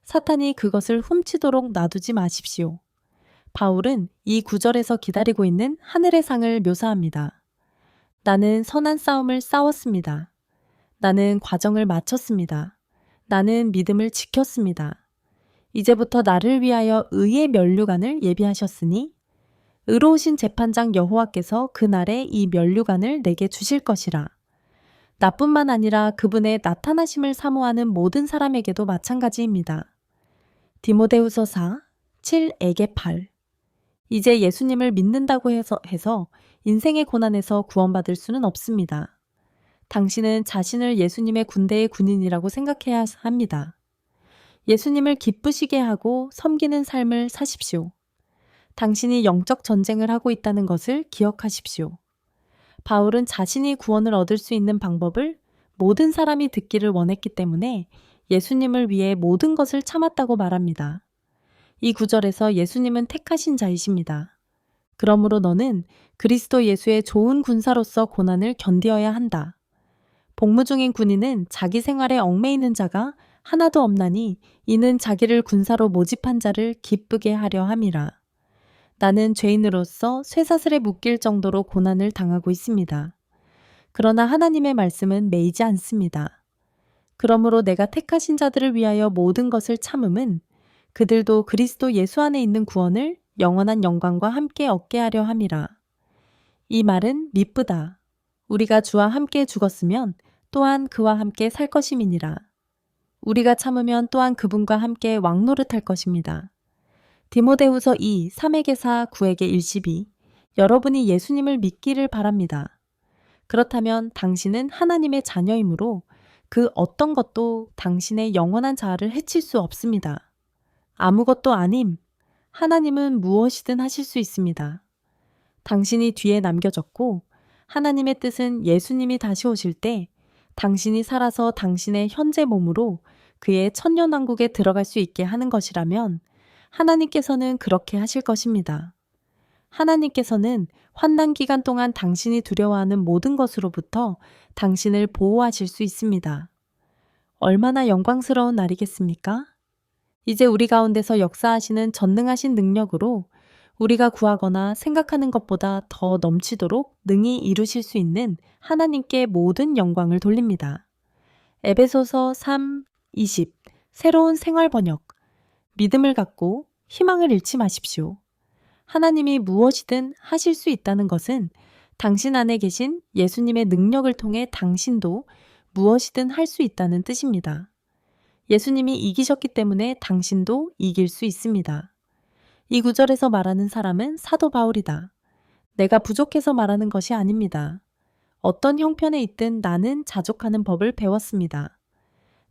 사탄이 그것을 훔치도록 놔두지 마십시오. 바울은 이 구절에서 기다리고 있는 하늘의 상을 묘사합니다. 나는 선한 싸움을 싸웠습니다. 나는 과정을 마쳤습니다. 나는 믿음을 지켰습니다. 이제부터 나를 위하여 의의 면류관을 예비하셨으니 의로우신 재판장 여호와께서 그날에 이 면류관을 내게 주실 것이라. 나뿐만 아니라 그분의 나타나심을 사모하는 모든 사람에게도 마찬가지입니다. 디모데후서 4, 7에게 8. 이제 예수님을 믿는다고 해서 인생의 고난에서 구원받을 수는 없습니다. 당신은 자신을 예수님의 군대의 군인이라고 생각해야 합니다. 예수님을 기쁘시게 하고 섬기는 삶을 사십시오. 당신이 영적 전쟁을 하고 있다는 것을 기억하십시오. 바울은 자신이 구원을 얻을 수 있는 방법을 모든 사람이 듣기를 원했기 때문에 예수님을 위해 모든 것을 참았다고 말합니다. 이 구절에서 예수님은 택하신 자이십니다. 그러므로 너는 그리스도 예수의 좋은 군사로서 고난을 견디어야 한다. 복무 중인 군인은 자기 생활에 얽매이는 자가 하나도 없나니 이는 자기를 군사로 모집한 자를 기쁘게 하려 함이라. 나는 죄인으로서 쇠사슬에 묶일 정도로 고난을 당하고 있습니다. 그러나 하나님의 말씀은 매이지 않습니다. 그러므로 내가 택하신 자들을 위하여 모든 것을 참음은 그들도 그리스도 예수 안에 있는 구원을 영원한 영광과 함께 얻게 하려 함이라. 이 말은 미쁘다. 우리가 주와 함께 죽었으면 또한 그와 함께 살 것임이니라. 우리가 참으면 또한 그분과 함께 왕노릇할 것입니다. 디모데후서 2, 3에게 4, 9에게 12. 여러분이 예수님을 믿기를 바랍니다. 그렇다면 당신은 하나님의 자녀이므로 그 어떤 것도 당신의 영원한 자아를 해칠 수 없습니다. 아무것도 아님, 하나님은 무엇이든 하실 수 있습니다. 당신이 뒤에 남겨졌고 하나님의 뜻은 예수님이 다시 오실 때 당신이 살아서 당신의 현재 몸으로 그의 천년왕국에 들어갈 수 있게 하는 것이라면 하나님께서는 그렇게 하실 것입니다. 하나님께서는 환난 기간 동안 당신이 두려워하는 모든 것으로부터 당신을 보호하실 수 있습니다. 얼마나 영광스러운 날이겠습니까? 이제 우리 가운데서 역사하시는 전능하신 능력으로 우리가 구하거나 생각하는 것보다 더 넘치도록 능히 이루실 수 있는 하나님께 모든 영광을 돌립니다. 에베소서 3:20 새로운 생활 번역. 믿음을 갖고 희망을 잃지 마십시오. 하나님이 무엇이든 하실 수 있다는 것은 당신 안에 계신 예수님의 능력을 통해 당신도 무엇이든 할 수 있다는 뜻입니다. 예수님이 이기셨기 때문에 당신도 이길 수 있습니다. 이 구절에서 말하는 사람은 사도 바울이다. 내가 부족해서 말하는 것이 아닙니다. 어떤 형편에 있든 나는 자족하는 법을 배웠습니다.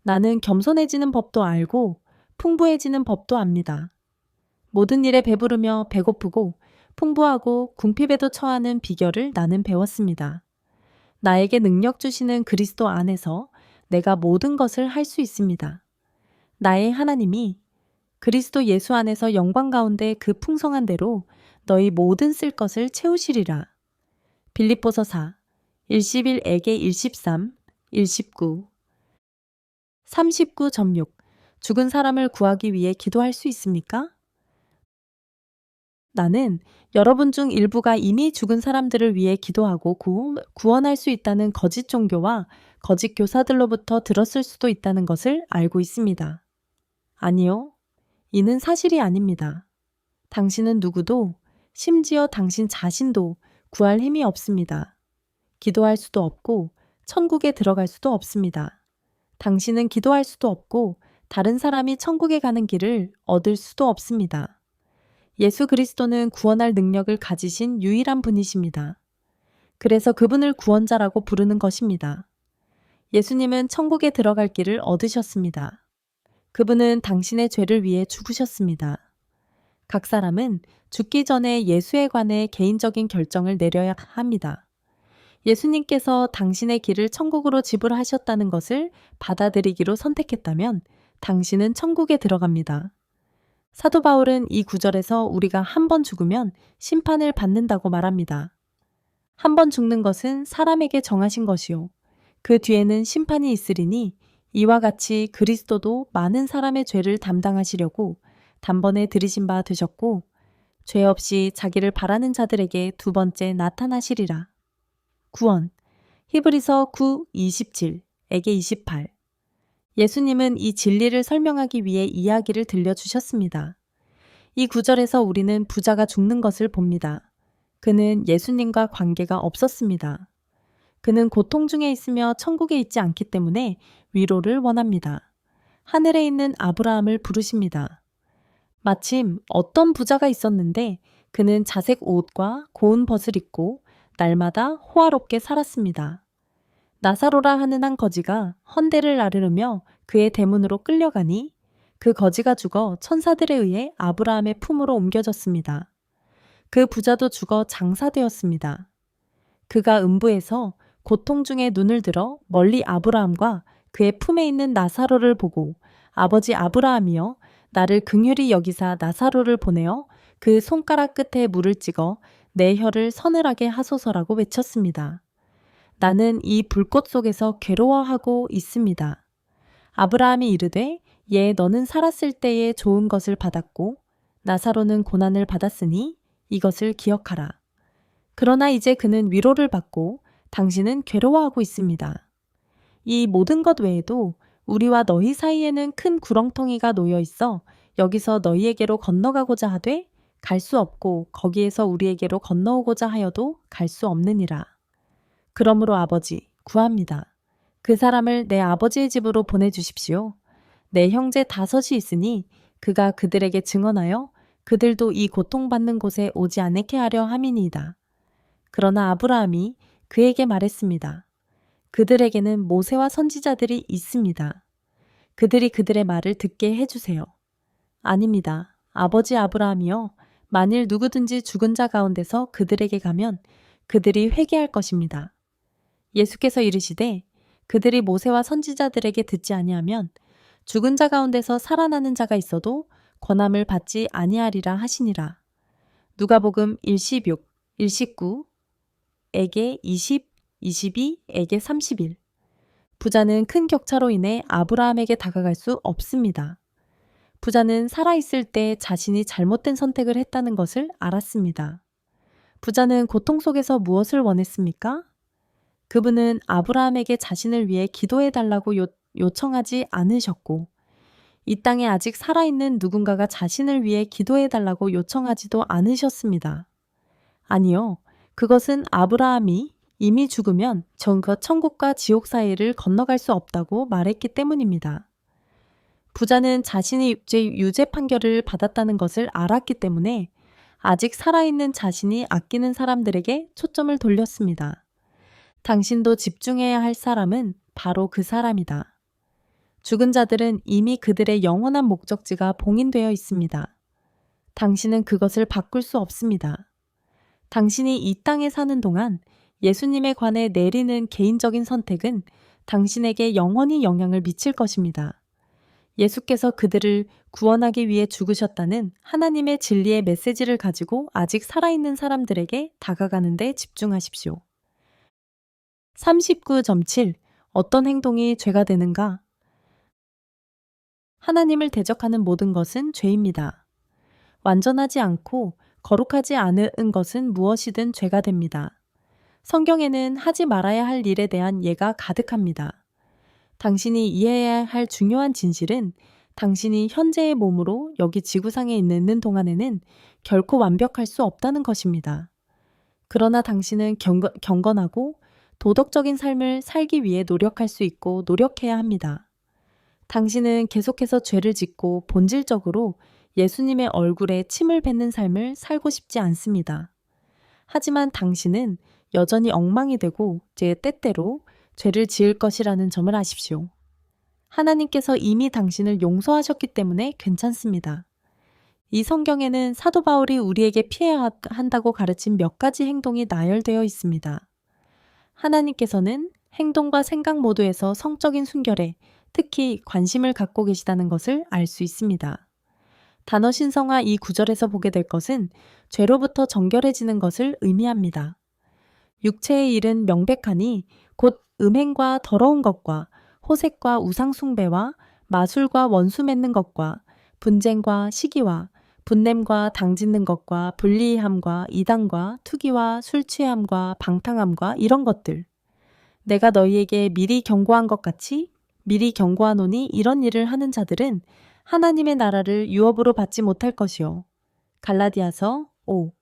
나는 겸손해지는 법도 알고 풍부해지는 법도 압니다. 모든 일에 배부르며 배고프고 풍부하고 궁핍에도 처하는 비결을 나는 배웠습니다. 나에게 능력 주시는 그리스도 안에서 내가 모든 것을 할 수 있습니다. 나의 하나님이 그리스도 예수 안에서 영광 가운데 그 풍성한 대로 너희 모든 쓸 것을 채우시리라. 빌립보서 4, 11에게 13, 19 39.6 죽은 사람을 구하기 위해 기도할 수 있습니까? 나는 여러분 중 일부가 이미 죽은 사람들을 위해 기도하고 구원할 수 있다는 거짓 종교와 거짓 교사들로부터 들었을 수도 있다는 것을 알고 있습니다. 아니요. 이는 사실이 아닙니다. 당신은 누구도, 심지어 당신 자신도 구할 힘이 없습니다. 기도할 수도 없고 천국에 들어갈 수도 없습니다. 당신은 기도할 수도 없고 다른 사람이 천국에 가는 길을 얻을 수도 없습니다. 예수 그리스도는 구원할 능력을 가지신 유일한 분이십니다. 그래서 그분을 구원자라고 부르는 것입니다. 예수님은 천국에 들어갈 길을 얻으셨습니다. 그분은 당신의 죄를 위해 죽으셨습니다. 각 사람은 죽기 전에 예수에 관해 개인적인 결정을 내려야 합니다. 예수님께서 당신의 길을 천국으로 지불하셨다는 것을 받아들이기로 선택했다면 당신은 천국에 들어갑니다. 사도 바울은 이 구절에서 우리가 한 번 죽으면 심판을 받는다고 말합니다. 한 번 죽는 것은 사람에게 정하신 것이요. 그 뒤에는 심판이 있으리니 이와 같이 그리스도도 많은 사람의 죄를 담당하시려고 단번에 들이신 바 되셨고 죄 없이 자기를 바라는 자들에게 두 번째 나타나시리라. 구원. 히브리서 9:27에게 28 예수님은 이 진리를 설명하기 위해 이야기를 들려주셨습니다. 이 구절에서 우리는 부자가 죽는 것을 봅니다. 그는 예수님과 관계가 없었습니다. 그는 고통 중에 있으며 천국에 있지 않기 때문에 위로를 원합니다. 하늘에 있는 아브라함을 부르십니다. 마침 어떤 부자가 있었는데 그는 자색 옷과 고운 벗을 입고 날마다 호화롭게 살았습니다. 나사로라 하는 한 거지가 헌대를 나르며 그의 대문으로 끌려가니 그 거지가 죽어 천사들에 의해 아브라함의 품으로 옮겨졌습니다. 그 부자도 죽어 장사되었습니다. 그가 음부에서 고통 중에 눈을 들어 멀리 아브라함과 그의 품에 있는 나사로를 보고 아버지 아브라함이여 나를 긍휼히 여기사 나사로를 보내어 그 손가락 끝에 물을 찍어 내 혀를 서늘하게 하소서라고 외쳤습니다. 나는 이 불꽃 속에서 괴로워하고 있습니다. 아브라함이 이르되 예 너는 살았을 때에 좋은 것을 받았고 나사로는 고난을 받았으니 이것을 기억하라. 그러나 이제 그는 위로를 받고 당신은 괴로워하고 있습니다. 이 모든 것 외에도 우리와 너희 사이에는 큰 구렁텅이가 놓여 있어 여기서 너희에게로 건너가고자 하되 갈 수 없고 거기에서 우리에게로 건너오고자 하여도 갈 수 없느니라. 그러므로 아버지 구합니다. 그 사람을 내 아버지의 집으로 보내주십시오. 내 형제 5이 있으니 그가 그들에게 증언하여 그들도 이 고통받는 곳에 오지 않게 하려 함이니이다. 그러나 아브라함이 그에게 말했습니다. 그들에게는 모세와 선지자들이 있습니다. 그들이 그들의 말을 듣게 해주세요. 아닙니다. 아버지 아브라함이여, 만일 누구든지 죽은 자 가운데서 그들에게 가면 그들이 회개할 것입니다. 예수께서 이르시되 그들이 모세와 선지자들에게 듣지 아니하면 죽은 자 가운데서 살아나는 자가 있어도 권함을 받지 아니하리라 하시니라. 누가복음 1:16, 1:19에게 20, 22에게 31. 부자는 큰 격차로 인해 아브라함에게 다가갈 수 없습니다. 부자는 살아있을 때 자신이 잘못된 선택을 했다는 것을 알았습니다. 부자는 고통 속에서 무엇을 원했습니까? 그분은 아브라함에게 자신을 위해 기도해 달라고 요청하지 않으셨고, 이 땅에 아직 살아있는 누군가가 자신을 위해 기도해 달라고 요청하지도 않으셨습니다. 아니요, 그것은 아브라함이 이미 죽으면 천국과 지옥 사이를 건너갈 수 없다고 말했기 때문입니다. 부자는 자신이 유죄 판결을 받았다는 것을 알았기 때문에 아직 살아있는 자신이 아끼는 사람들에게 초점을 돌렸습니다. 당신도 집중해야 할 사람은 바로 그 사람이다. 죽은 자들은 이미 그들의 영원한 목적지가 봉인되어 있습니다. 당신은 그것을 바꿀 수 없습니다. 당신이 이 땅에 사는 동안 예수님에 관해 내리는 개인적인 선택은 당신에게 영원히 영향을 미칠 것입니다. 예수께서 그들을 구원하기 위해 죽으셨다는 하나님의 진리의 메시지를 가지고 아직 살아있는 사람들에게 다가가는 데 집중하십시오. 39.7. 어떤 행동이 죄가 되는가? 하나님을 대적하는 모든 것은 죄입니다. 완전하지 않고 거룩하지 않은 것은 무엇이든 죄가 됩니다. 성경에는 하지 말아야 할 일에 대한 예가 가득합니다. 당신이 이해해야 할 중요한 진실은 당신이 현재의 몸으로 여기 지구상에 있는 동안에는 결코 완벽할 수 없다는 것입니다. 그러나 당신은 경건하고 도덕적인 삶을 살기 위해 노력할 수 있고 노력해야 합니다. 당신은 계속해서 죄를 짓고 본질적으로 예수님의 얼굴에 침을 뱉는 삶을 살고 싶지 않습니다. 하지만 당신은 여전히 엉망이 되고 제 때때로 죄를 지을 것이라는 점을 아십시오. 하나님께서 이미 당신을 용서하셨기 때문에 괜찮습니다. 이 성경에는 사도 바울이 우리에게 피해야 한다고 가르친 몇 가지 행동이 나열되어 있습니다. 하나님께서는 행동과 생각 모두에서 성적인 순결에 특히 관심을 갖고 계시다는 것을 알 수 있습니다. 단어 신성화 이 구절에서 보게 될 것은 죄로부터 정결해지는 것을 의미합니다. 육체의 일은 명백하니 곧 음행과 더러운 것과 호색과 우상숭배와 마술과 원수 맺는 것과 분쟁과 시기와 분냄과 당짓는 것과 불리함과 이단과 투기와 술취함과 방탕함과 이런 것들. 내가 너희에게 미리 경고한 것 같이 미리 경고하노니 이런 일을 하는 자들은 하나님의 나라를 유업으로 받지 못할 것이요. 갈라디아서 5,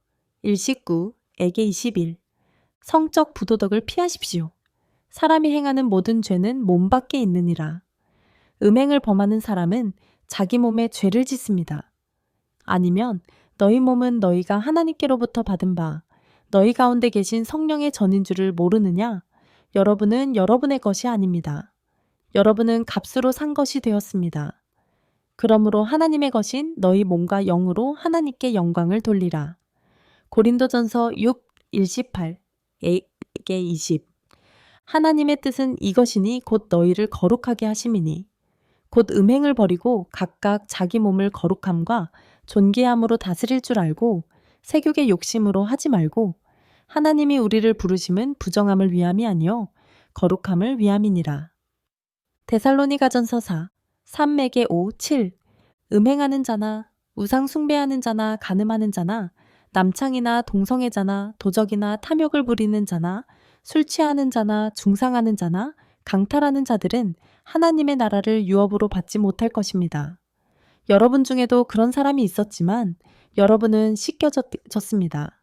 1:19에게 21. 성적 부도덕을 피하십시오. 사람이 행하는 모든 죄는 몸 밖에 있느니라. 음행을 범하는 사람은 자기 몸에 죄를 짓습니다. 아니면 너희 몸은 너희가 하나님께로부터 받은 바 너희 가운데 계신 성령의 전인 줄을 모르느냐? 여러분은 여러분의 것이 아닙니다. 여러분은 값으로 산 것이 되었습니다. 그러므로 하나님의 것인 너희 몸과 영으로 하나님께 영광을 돌리라. 고린도전서 6, 1:18에게 20. 하나님의 뜻은 이것이니 곧 너희를 거룩하게 하심이니 곧 음행을 버리고 각각 자기 몸을 거룩함과 존귀함으로 다스릴 줄 알고 세욕의 욕심으로 하지 말고 하나님이 우리를 부르심은 부정함을 위함이 아니요 거룩함을 위함이니라. 데살로니가전서 4, 3에게 5, 7. 음행하는 자나 우상 숭배하는 자나 간음하는 자나 남창이나 동성애자나 도적이나 탐욕을 부리는 자나 술 취하는 자나 중상하는 자나 강탈하는 자들은 하나님의 나라를 유업으로 받지 못할 것입니다. 여러분 중에도 그런 사람이 있었지만 여러분은 씻겨졌습니다.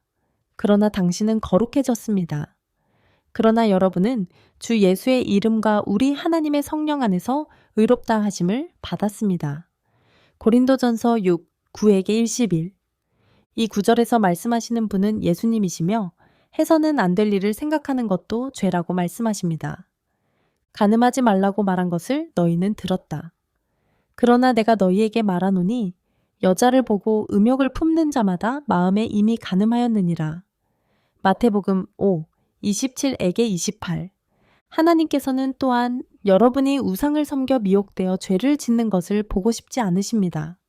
그러나 당신은 거룩해졌습니다. 그러나 여러분은 주 예수의 이름과 우리 하나님의 성령 안에서 의롭다 하심을 받았습니다. 고린도전서 6, 9에게 1:11. 이 구절에서 말씀하시는 분은 예수님이시며 해서는 안 될 일을 생각하는 것도 죄라고 말씀하십니다. 간음하지 말라고 말한 것을 너희는 들었다. 그러나 내가 너희에게 말하노니 여자를 보고 음욕을 품는 자마다 마음에 이미 간음하였느니라. 마태복음 5, 27에게 28. 하나님께서는 또한 여러분이 우상을 섬겨 미혹되어 죄를 짓는 것을 보고 싶지 않으십니다.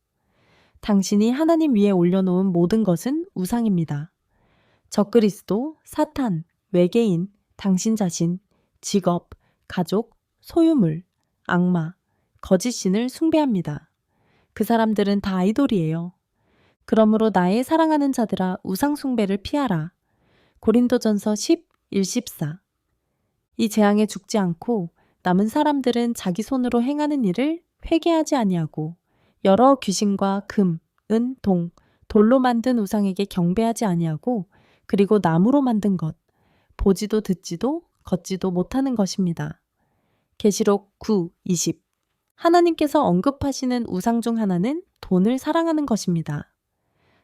당신이 하나님 위에 올려놓은 모든 것은 우상입니다. 적그리스도, 사탄, 외계인, 당신 자신, 직업, 가족, 소유물, 악마, 거짓 신을 숭배합니다. 그 사람들은 다 아이돌이에요. 그러므로 나의 사랑하는 자들아 우상 숭배를 피하라. 고린도전서 10, 1, 14. 이 재앙에 죽지 않고 남은 사람들은 자기 손으로 행하는 일을 회개하지 아니하고 여러 귀신과 금, 은, 동, 돌로 만든 우상에게 경배하지 아니하고 그리고 나무로 만든 것, 보지도 듣지도 걷지도 못하는 것입니다. 계시록 9, 20. 하나님께서 언급하시는 우상 중 하나는 돈을 사랑하는 것입니다.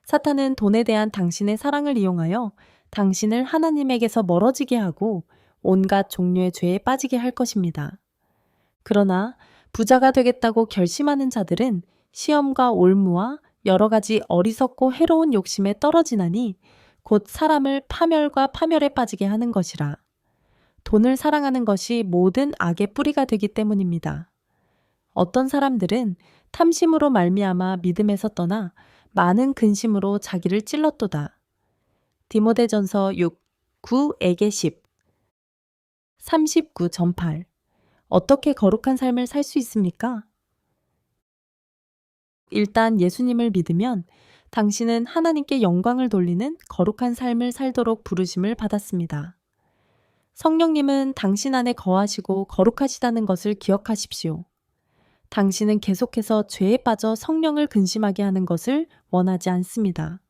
사탄은 돈에 대한 당신의 사랑을 이용하여 당신을 하나님에게서 멀어지게 하고 온갖 종류의 죄에 빠지게 할 것입니다. 그러나 부자가 되겠다고 결심하는 자들은 시험과 올무와 여러 가지 어리석고 해로운 욕심에 떨어지나니 곧 사람을 파멸과 파멸에 빠지게 하는 것이라. 돈을 사랑하는 것이 모든 악의 뿌리가 되기 때문입니다. 어떤 사람들은 탐심으로 말미암아 믿음에서 떠나 많은 근심으로 자기를 찔렀도다. 디모데전서 6, 9에게 10. 39 전팔. 어떻게 거룩한 삶을 살 수 있습니까? 일단 예수님을 믿으면 당신은 하나님께 영광을 돌리는 거룩한 삶을 살도록 부르심을 받았습니다. 성령님은 당신 안에 거하시고 거룩하시다는 것을 기억하십시오. 당신은 계속해서 죄에 빠져 성령을 근심하게 하는 것을 원하지 않습니다.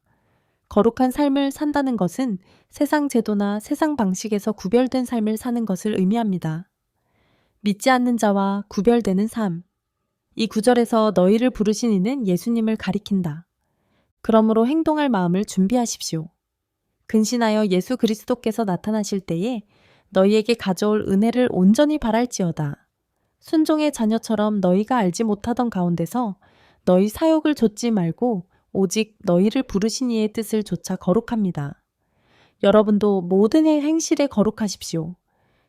거룩한 삶을 산다는 것은 세상 제도나 세상 방식에서 구별된 삶을 사는 것을 의미합니다. 믿지 않는 자와 구별되는 삶. 이 구절에서 너희를 부르신 이는 예수님을 가리킨다. 그러므로 행동할 마음을 준비하십시오. 근신하여 예수 그리스도께서 나타나실 때에 너희에게 가져올 은혜를 온전히 바랄지어다. 순종의 자녀처럼 너희가 알지 못하던 가운데서 너희 사욕을 좇지 말고 오직 너희를 부르신 이의 뜻을 좇아 거룩합니다. 여러분도 모든 행실에 거룩하십시오.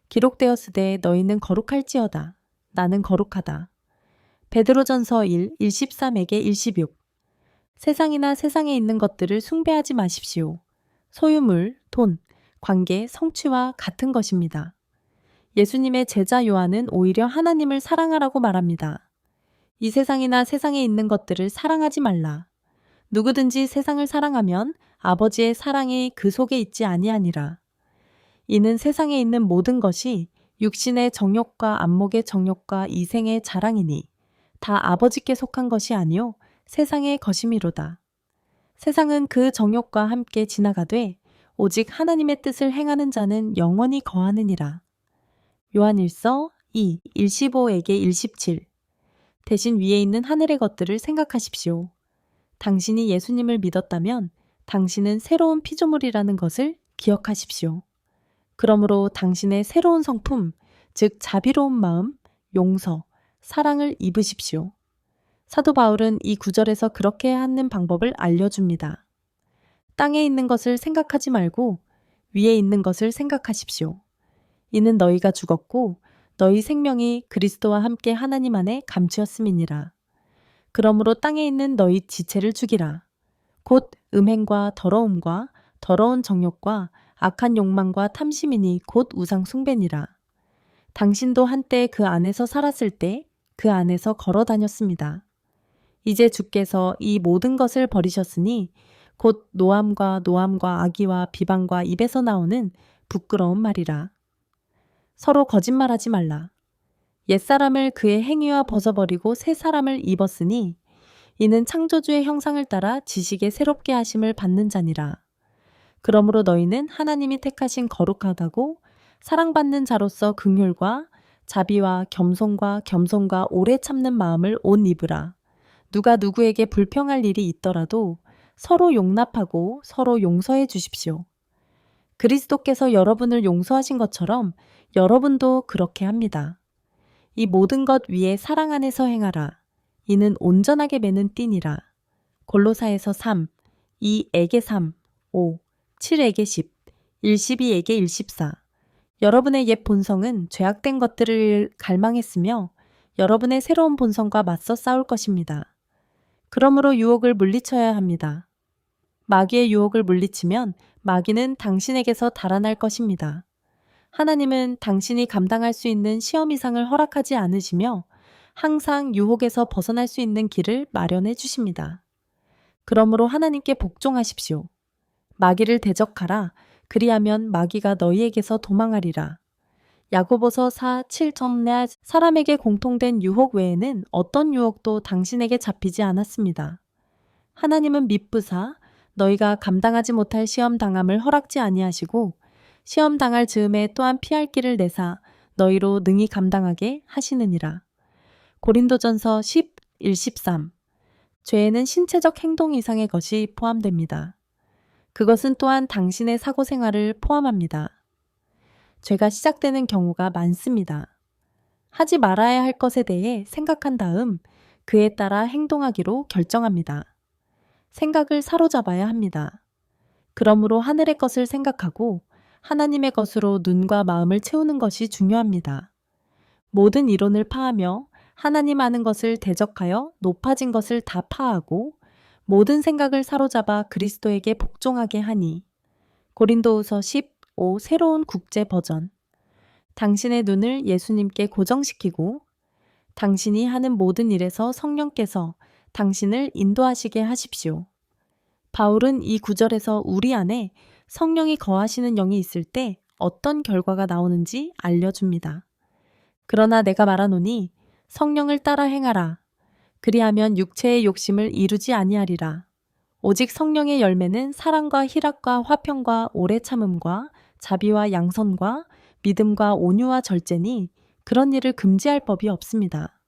기록되었으되 너희는 거룩할지어다. 나는 거룩하다. 베드로전서 1, 13에게 16. 세상이나 세상에 있는 것들을 숭배하지 마십시오. 소유물, 돈, 관계, 성취와 같은 것입니다. 예수님의 제자 요한은 오히려 하나님을 사랑하라고 말합니다. 이 세상이나 세상에 있는 것들을 사랑하지 말라. 누구든지 세상을 사랑하면 아버지의 사랑이 그 속에 있지 아니하니라. 이는 세상에 있는 모든 것이 육신의 정욕과 안목의 정욕과 이생의 자랑이니 다 아버지께 속한 것이 아니요 세상의 것이미로다. 세상은 그 정욕과 함께 지나가되 오직 하나님의 뜻을 행하는 자는 영원히 거하느니라. 요한일서 2, 15에게 17. 대신 위에 있는 하늘의 것들을 생각하십시오. 당신이 예수님을 믿었다면 당신은 새로운 피조물이라는 것을 기억하십시오. 그러므로 당신의 새로운 성품, 즉 자비로운 마음, 용서, 사랑을 입으십시오. 사도 바울은 이 구절에서 그렇게 하는 방법을 알려줍니다. 땅에 있는 것을 생각하지 말고 위에 있는 것을 생각하십시오. 이는 너희가 죽었고 너희 생명이 그리스도와 함께 하나님 안에 감추었음이니라. 그러므로 땅에 있는 너희 지체를 죽이라. 곧 음행과 더러움과 더러운 정욕과 악한 욕망과 탐심이니 곧 우상 숭배니라. 당신도 한때 그 안에서 살았을 때 그 안에서 걸어 다녔습니다. 이제 주께서 이 모든 것을 버리셨으니 곧 노함과 악의와 비방과 입에서 나오는 부끄러운 말이라. 서로 거짓말하지 말라. 옛사람을 그의 행위와 벗어버리고 새 사람을 입었으니 이는 창조주의 형상을 따라 지식의 새롭게 하심을 받는 자니라. 그러므로 너희는 하나님이 택하신 거룩하다고 사랑받는 자로서 긍휼과 자비와 겸손과 오래 참는 마음을 옷 입으라. 누가 누구에게 불평할 일이 있더라도 서로 용납하고 서로 용서해 주십시오. 그리스도께서 여러분을 용서하신 것처럼 여러분도 그렇게 합니다. 이 모든 것 위에 사랑 안에서 행하라. 이는 온전하게 매는 띠니라. 골로사에서 3, 2에게 3, 5, 7에게 10, 112에게 114. 여러분의 옛 본성은 죄악된 것들을 갈망했으며 여러분의 새로운 본성과 맞서 싸울 것입니다. 그러므로 유혹을 물리쳐야 합니다. 마귀의 유혹을 물리치면 마귀는 당신에게서 달아날 것입니다. 하나님은 당신이 감당할 수 있는 시험 이상을 허락하지 않으시며 항상 유혹에서 벗어날 수 있는 길을 마련해 주십니다. 그러므로 하나님께 복종하십시오. 마귀를 대적하라. 그리하면 마귀가 너희에게서 도망하리라. 야고보서 4, 7절 사람에게 공통된 유혹 외에는 어떤 유혹도 당신에게 잡히지 않았습니다. 하나님은 미쁘사 너희가 감당하지 못할 시험 당함을 허락지 아니하시고 시험 당할 즈음에 또한 피할 길을 내사 너희로 능히 감당하게 하시느니라. 고린도전서 10, 1, 13. 죄에는 신체적 행동 이상의 것이 포함됩니다. 그것은 또한 당신의 사고 생활을 포함합니다. 죄가 시작되는 경우가 많습니다. 하지 말아야 할 것에 대해 생각한 다음 그에 따라 행동하기로 결정합니다. 생각을 사로잡아야 합니다. 그러므로 하늘의 것을 생각하고 하나님의 것으로 눈과 마음을 채우는 것이 중요합니다. 모든 이론을 파하며 하나님 아는 것을 대적하여 높아진 것을 다 파하고 모든 생각을 사로잡아 그리스도에게 복종하게 하니. 고린도후서 15 새로운 국제 버전. 당신의 눈을 예수님께 고정시키고 당신이 하는 모든 일에서 성령께서 당신을 인도하시게 하십시오. 바울은 이 구절에서 우리 안에 성령이 거하시는 영이 있을 때 어떤 결과가 나오는지 알려줍니다. 그러나 내가 말하노니 성령을 따라 행하라. 그리하면 육체의 욕심을 이루지 아니하리라. 오직 성령의 열매는 사랑과 희락과 화평과 오래 참음과 자비와 양선과 믿음과 온유와 절제니 그런 일을 금지할 법이 없습니다.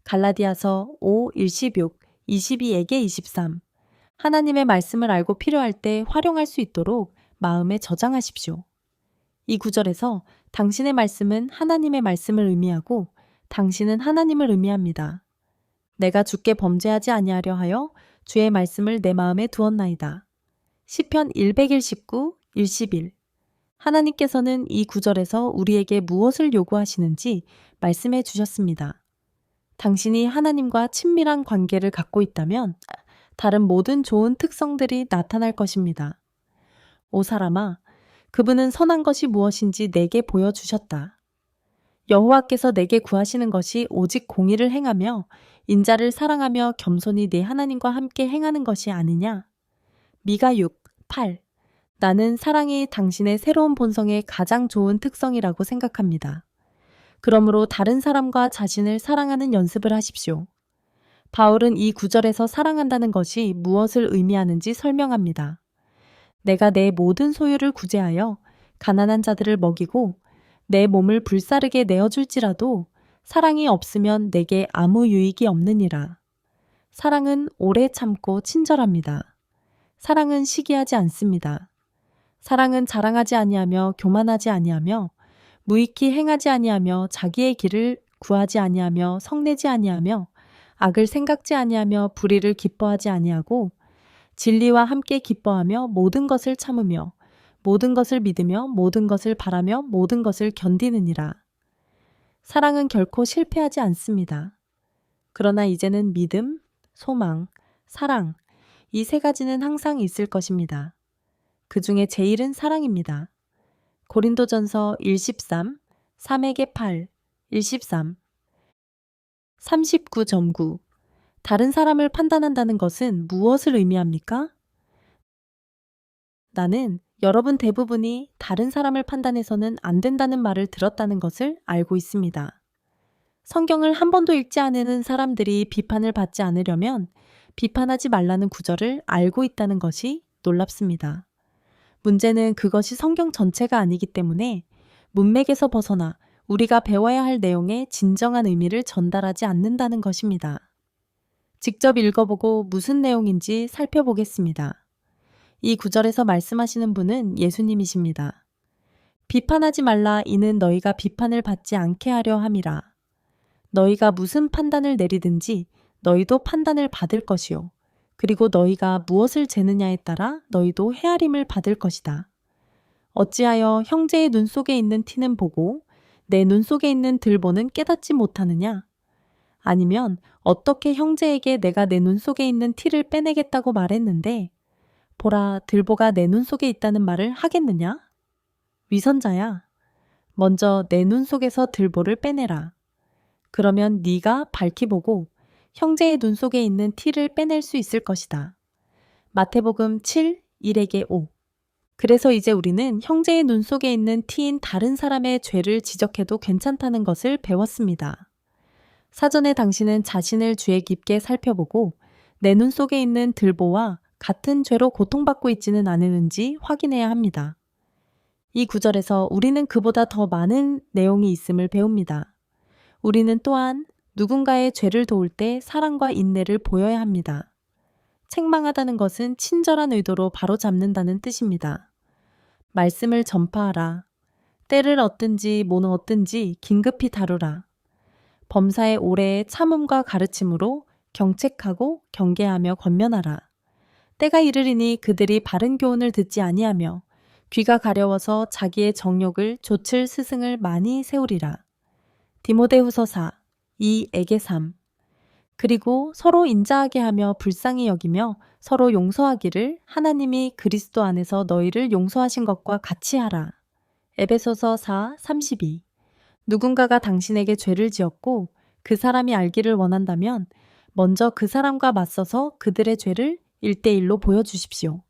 갈라디아서 5, 16, 22에게 23. 하나님의 말씀을 알고 필요할 때 활용할 수 있도록 마음에 저장하십시오. 이 구절에서 당신의 말씀은 하나님의 말씀을 의미하고 당신은 하나님을 의미합니다. 내가 주께 범죄하지 아니하려 하여 주의 말씀을 내 마음에 두었나이다. 시편 119, 11. 하나님께서는 이 구절에서 우리에게 무엇을 요구하시는지 말씀해 주셨습니다. 당신이 하나님과 친밀한 관계를 갖고 있다면 다른 모든 좋은 특성들이 나타날 것입니다. 오 사람아, 그분은 선한 것이 무엇인지 내게 보여주셨다. 여호와께서 내게 구하시는 것이 오직 공의를 행하며 인자를 사랑하며 겸손히 네 하나님과 함께 행하는 것이 아니냐? 미가 6, 8. 나는 사랑이 당신의 새로운 본성의 가장 좋은 특성이라고 생각합니다. 그러므로 다른 사람과 자신을 사랑하는 연습을 하십시오. 바울은 이 구절에서 사랑한다는 것이 무엇을 의미하는지 설명합니다. 내가 내 모든 소유를 구제하여 가난한 자들을 먹이고 내 몸을 불사르게 내어줄지라도 사랑이 없으면 내게 아무 유익이 없느니라. 사랑은 오래 참고 친절합니다. 사랑은 시기하지 않습니다. 사랑은 자랑하지 아니하며 교만하지 아니하며 무익히 행하지 아니하며 자기의 길을 구하지 아니하며 성내지 아니하며 악을 생각지 아니하며 불의를 기뻐하지 아니하고 진리와 함께 기뻐하며 모든 것을 참으며 모든 것을 믿으며 모든 것을 바라며 모든 것을 견디느니라. 사랑은 결코 실패하지 않습니다. 그러나 이제는 믿음, 소망, 사랑 이 세 가지는 항상 있을 것입니다. 그 중에 제일은 사랑입니다. 고린도전서 1:13, 3에게 8, 1:13 39.9 다른 사람을 판단한다는 것은 무엇을 의미합니까? 나는 여러분 대부분이 다른 사람을 판단해서는 안 된다는 말을 들었다는 것을 알고 있습니다. 성경을 한 번도 읽지 않은 사람들이 비판을 받지 않으려면 비판하지 말라는 구절을 알고 있다는 것이 놀랍습니다. 문제는 그것이 성경 전체가 아니기 때문에 문맥에서 벗어나 우리가 배워야 할 내용의 진정한 의미를 전달하지 않는다는 것입니다. 직접 읽어보고 무슨 내용인지 살펴보겠습니다. 이 구절에서 말씀하시는 분은 예수님이십니다. 비판하지 말라 이는 너희가 비판을 받지 않게 하려 함이라. 너희가 무슨 판단을 내리든지 너희도 판단을 받을 것이요. 그리고 너희가 무엇을 재느냐에 따라 너희도 헤아림을 받을 것이다. 어찌하여 형제의 눈 속에 있는 티는 보고 내 눈 속에 있는 들보는 깨닫지 못하느냐? 아니면 어떻게 형제에게 내가 내 눈 속에 있는 티를 빼내겠다고 말했는데 보라 들보가 내 눈 속에 있다는 말을 하겠느냐? 위선자야, 먼저 내 눈 속에서 들보를 빼내라. 그러면 네가 밝히 보고 형제의 눈 속에 있는 티를 빼낼 수 있을 것이다. 마태복음 7, 1에게 5. 그래서 이제 우리는 형제의 눈 속에 있는 티인 다른 사람의 죄를 지적해도 괜찮다는 것을 배웠습니다. 사전에 당신은 자신을 죄 깊게 살펴보고 내 눈 속에 있는 들보와 같은 죄로 고통받고 있지는 않았는지 확인해야 합니다. 이 구절에서 우리는 그보다 더 많은 내용이 있음을 배웁니다. 우리는 또한 누군가의 죄를 도울 때 사랑과 인내를 보여야 합니다. 책망하다는 것은 친절한 의도로 바로잡는다는 뜻입니다. 말씀을 전파하라. 때를 얻든지 모는 얻든지 긴급히 다루라. 범사의 오래의 참음과 가르침으로 경책하고 경계하며 권면하라. 때가 이르리니 그들이 바른 교훈을 듣지 아니하며 귀가 가려워서 자기의 정욕을 좇을 스승을 많이 세우리라. 디모데후서 4, 2에게 3. 그리고 서로 인자하게 하며 불쌍히 여기며 서로 용서하기를 하나님이 그리스도 안에서 너희를 용서하신 것과 같이 하라. 에베소서 4, 32. 누군가가 당신에게 죄를 지었고 그 사람이 알기를 원한다면 먼저 그 사람과 맞서서 그들의 죄를 1대1로 보여주십시오.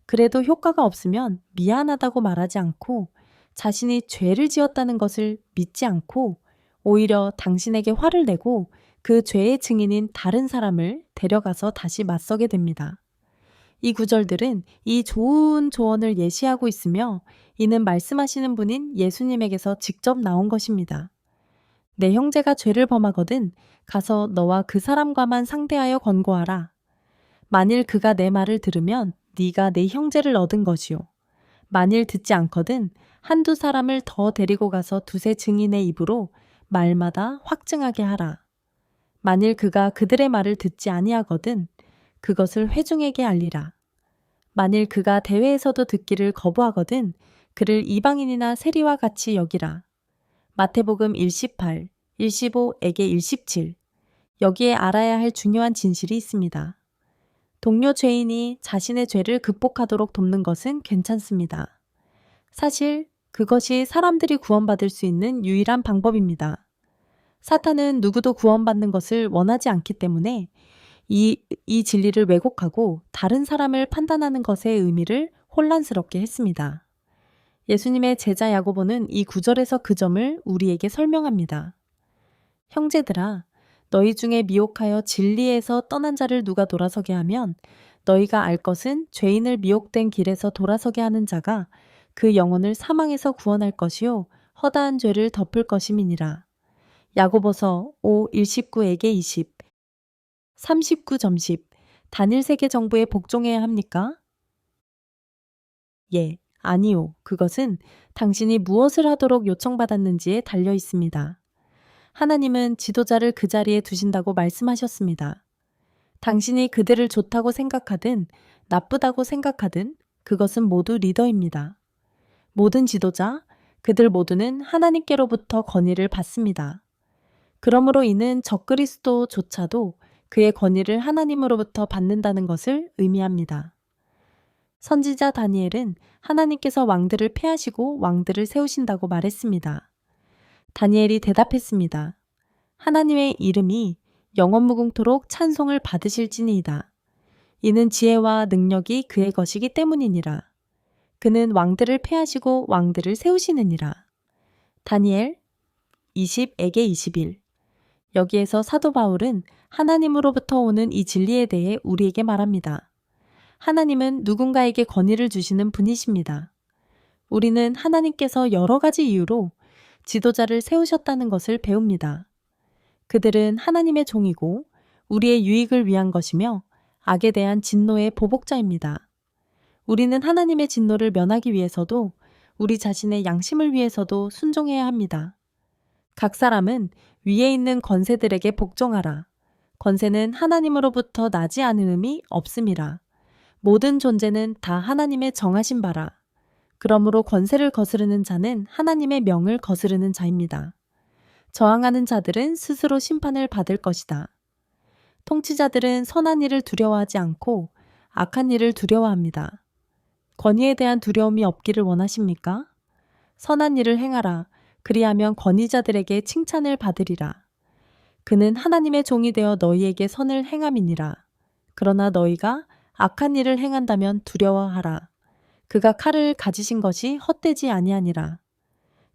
그래도 효과가 없으면 미안하다고 말하지 않고 자신이 죄를 지었다는 것을 믿지 않고 오히려 당신에게 화를 내고 그 죄의 증인인 다른 사람을 데려가서 다시 맞서게 됩니다. 이 구절들은 이 좋은 조언을 예시하고 있으며 이는 말씀하시는 분인 예수님에게서 직접 나온 것입니다. 내 형제가 죄를 범하거든 가서 너와 그 사람과만 상대하여 권고하라. 만일 그가 내 말을 들으면 네가 내 형제를 얻은 것이요. 만일 듣지 않거든 한두 사람을 더 데리고 가서 두세 증인의 입으로 말마다 확증하게 하라. 만일 그가 그들의 말을 듣지 아니하거든 그것을 회중에게 알리라. 만일 그가 대회에서도 듣기를 거부하거든 그를 이방인이나 세리와 같이 여기라. 마태복음 1:18, 1:15에게 1:17. 여기에 알아야 할 중요한 진실이 있습니다. 동료 죄인이 자신의 죄를 극복하도록 돕는 것은 괜찮습니다. 사실 그것이 사람들이 구원받을 수 있는 유일한 방법입니다. 사탄은 누구도 구원받는 것을 원하지 않기 때문에 이 진리를 왜곡하고 다른 사람을 판단하는 것의 의미를 혼란스럽게 했습니다. 예수님의 제자 야고보는 이 구절에서 그 점을 우리에게 설명합니다. 형제들아, 너희 중에 미혹하여 진리에서 떠난 자를 누가 돌아서게 하면 너희가 알 것은 죄인을 미혹된 길에서 돌아서게 하는 자가 그 영혼을 사망에서 구원할 것이요 허다한 죄를 덮을 것임이니라. 야고보서 5, 19에게 20, 39.10. 단일 세계 정부에 복종해야 합니까? 예, 아니요. 그것은 당신이 무엇을 하도록 요청받았는지에 달려 있습니다. 하나님은 지도자를 그 자리에 두신다고 말씀하셨습니다. 당신이 그들을 좋다고 생각하든 나쁘다고 생각하든 그것은 모두 리더입니다. 모든 지도자, 그들 모두는 하나님께로부터 건의를 받습니다. 그러므로 이는 적그리스도조차도 그의 건의를 하나님으로부터 받는다는 것을 의미합니다. 선지자 다니엘은 하나님께서 왕들을 폐하시고 왕들을 세우신다고 말했습니다. 다니엘이 대답했습니다. 하나님의 이름이 영원무궁토록 찬송을 받으실지니이다. 이는 지혜와 능력이 그의 것이기 때문이니라. 그는 왕들을 폐하시고 왕들을 세우시느니라. 다니엘 20에게 21. 여기에서 사도 바울은 하나님으로부터 오는 이 진리에 대해 우리에게 말합니다. 하나님은 누군가에게 건의를 주시는 분이십니다. 우리는 하나님께서 여러 가지 이유로 지도자를 세우셨다는 것을 배웁니다. 그들은 하나님의 종이고 우리의 유익을 위한 것이며 악에 대한 진노의 보복자입니다. 우리는 하나님의 진노를 면하기 위해서도 우리 자신의 양심을 위해서도 순종해야 합니다. 각 사람은 위에 있는 권세들에게 복종하라. 권세는 하나님으로부터 나지 않음이 없음이라. 모든 존재는 다 하나님의 정하신 바라. 그러므로 권세를 거스르는 자는 하나님의 명을 거스르는 자입니다. 저항하는 자들은 스스로 심판을 받을 것이다. 통치자들은 선한 일을 두려워하지 않고 악한 일을 두려워합니다. 권위에 대한 두려움이 없기를 원하십니까? 선한 일을 행하라. 그리하면 권위자들에게 칭찬을 받으리라. 그는 하나님의 종이 되어 너희에게 선을 행함이니라. 그러나 너희가 악한 일을 행한다면 두려워하라. 그가 칼을 가지신 것이 헛되지 아니하니라.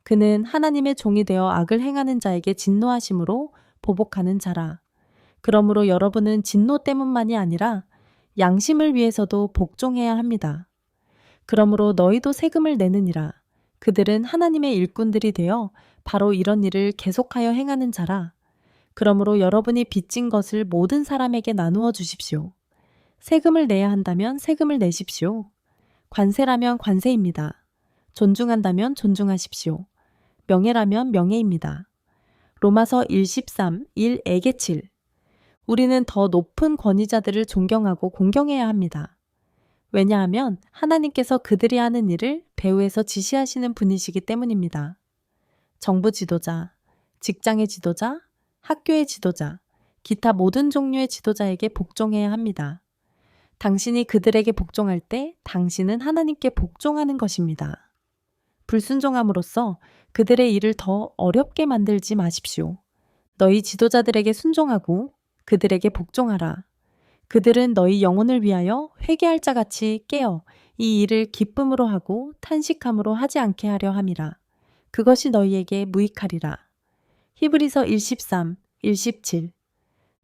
그는 하나님의 종이 되어 악을 행하는 자에게 진노하심으로 보복하는 자라. 그러므로 여러분은 진노 때문만이 아니라 양심을 위해서도 복종해야 합니다. 그러므로 너희도 세금을 내느니라. 그들은 하나님의 일꾼들이 되어 바로 이런 일을 계속하여 행하는 자라. 그러므로 여러분이 빚진 것을 모든 사람에게 나누어 주십시오. 세금을 내야 한다면 세금을 내십시오. 관세라면 관세입니다. 존중한다면 존중하십시오. 명예라면 명예입니다. 로마서 1:13, 1에게 7. 우리는 더 높은 권위자들을 존경하고 공경해야 합니다. 왜냐하면 하나님께서 그들이 하는 일을 배후에서 지시하시는 분이시기 때문입니다. 정부 지도자, 직장의 지도자, 학교의 지도자, 기타 모든 종류의 지도자에게 복종해야 합니다. 당신이 그들에게 복종할 때 당신은 하나님께 복종하는 것입니다. 불순종함으로써 그들의 일을 더 어렵게 만들지 마십시오. 너희 지도자들에게 순종하고 그들에게 복종하라. 그들은 너희 영혼을 위하여 회개할 자같이 깨어 이 일을 기쁨으로 하고 탄식함으로 하지 않게 하려 함이라. 그것이 너희에게 무익하리라. 히브리서 1:13, 1:17.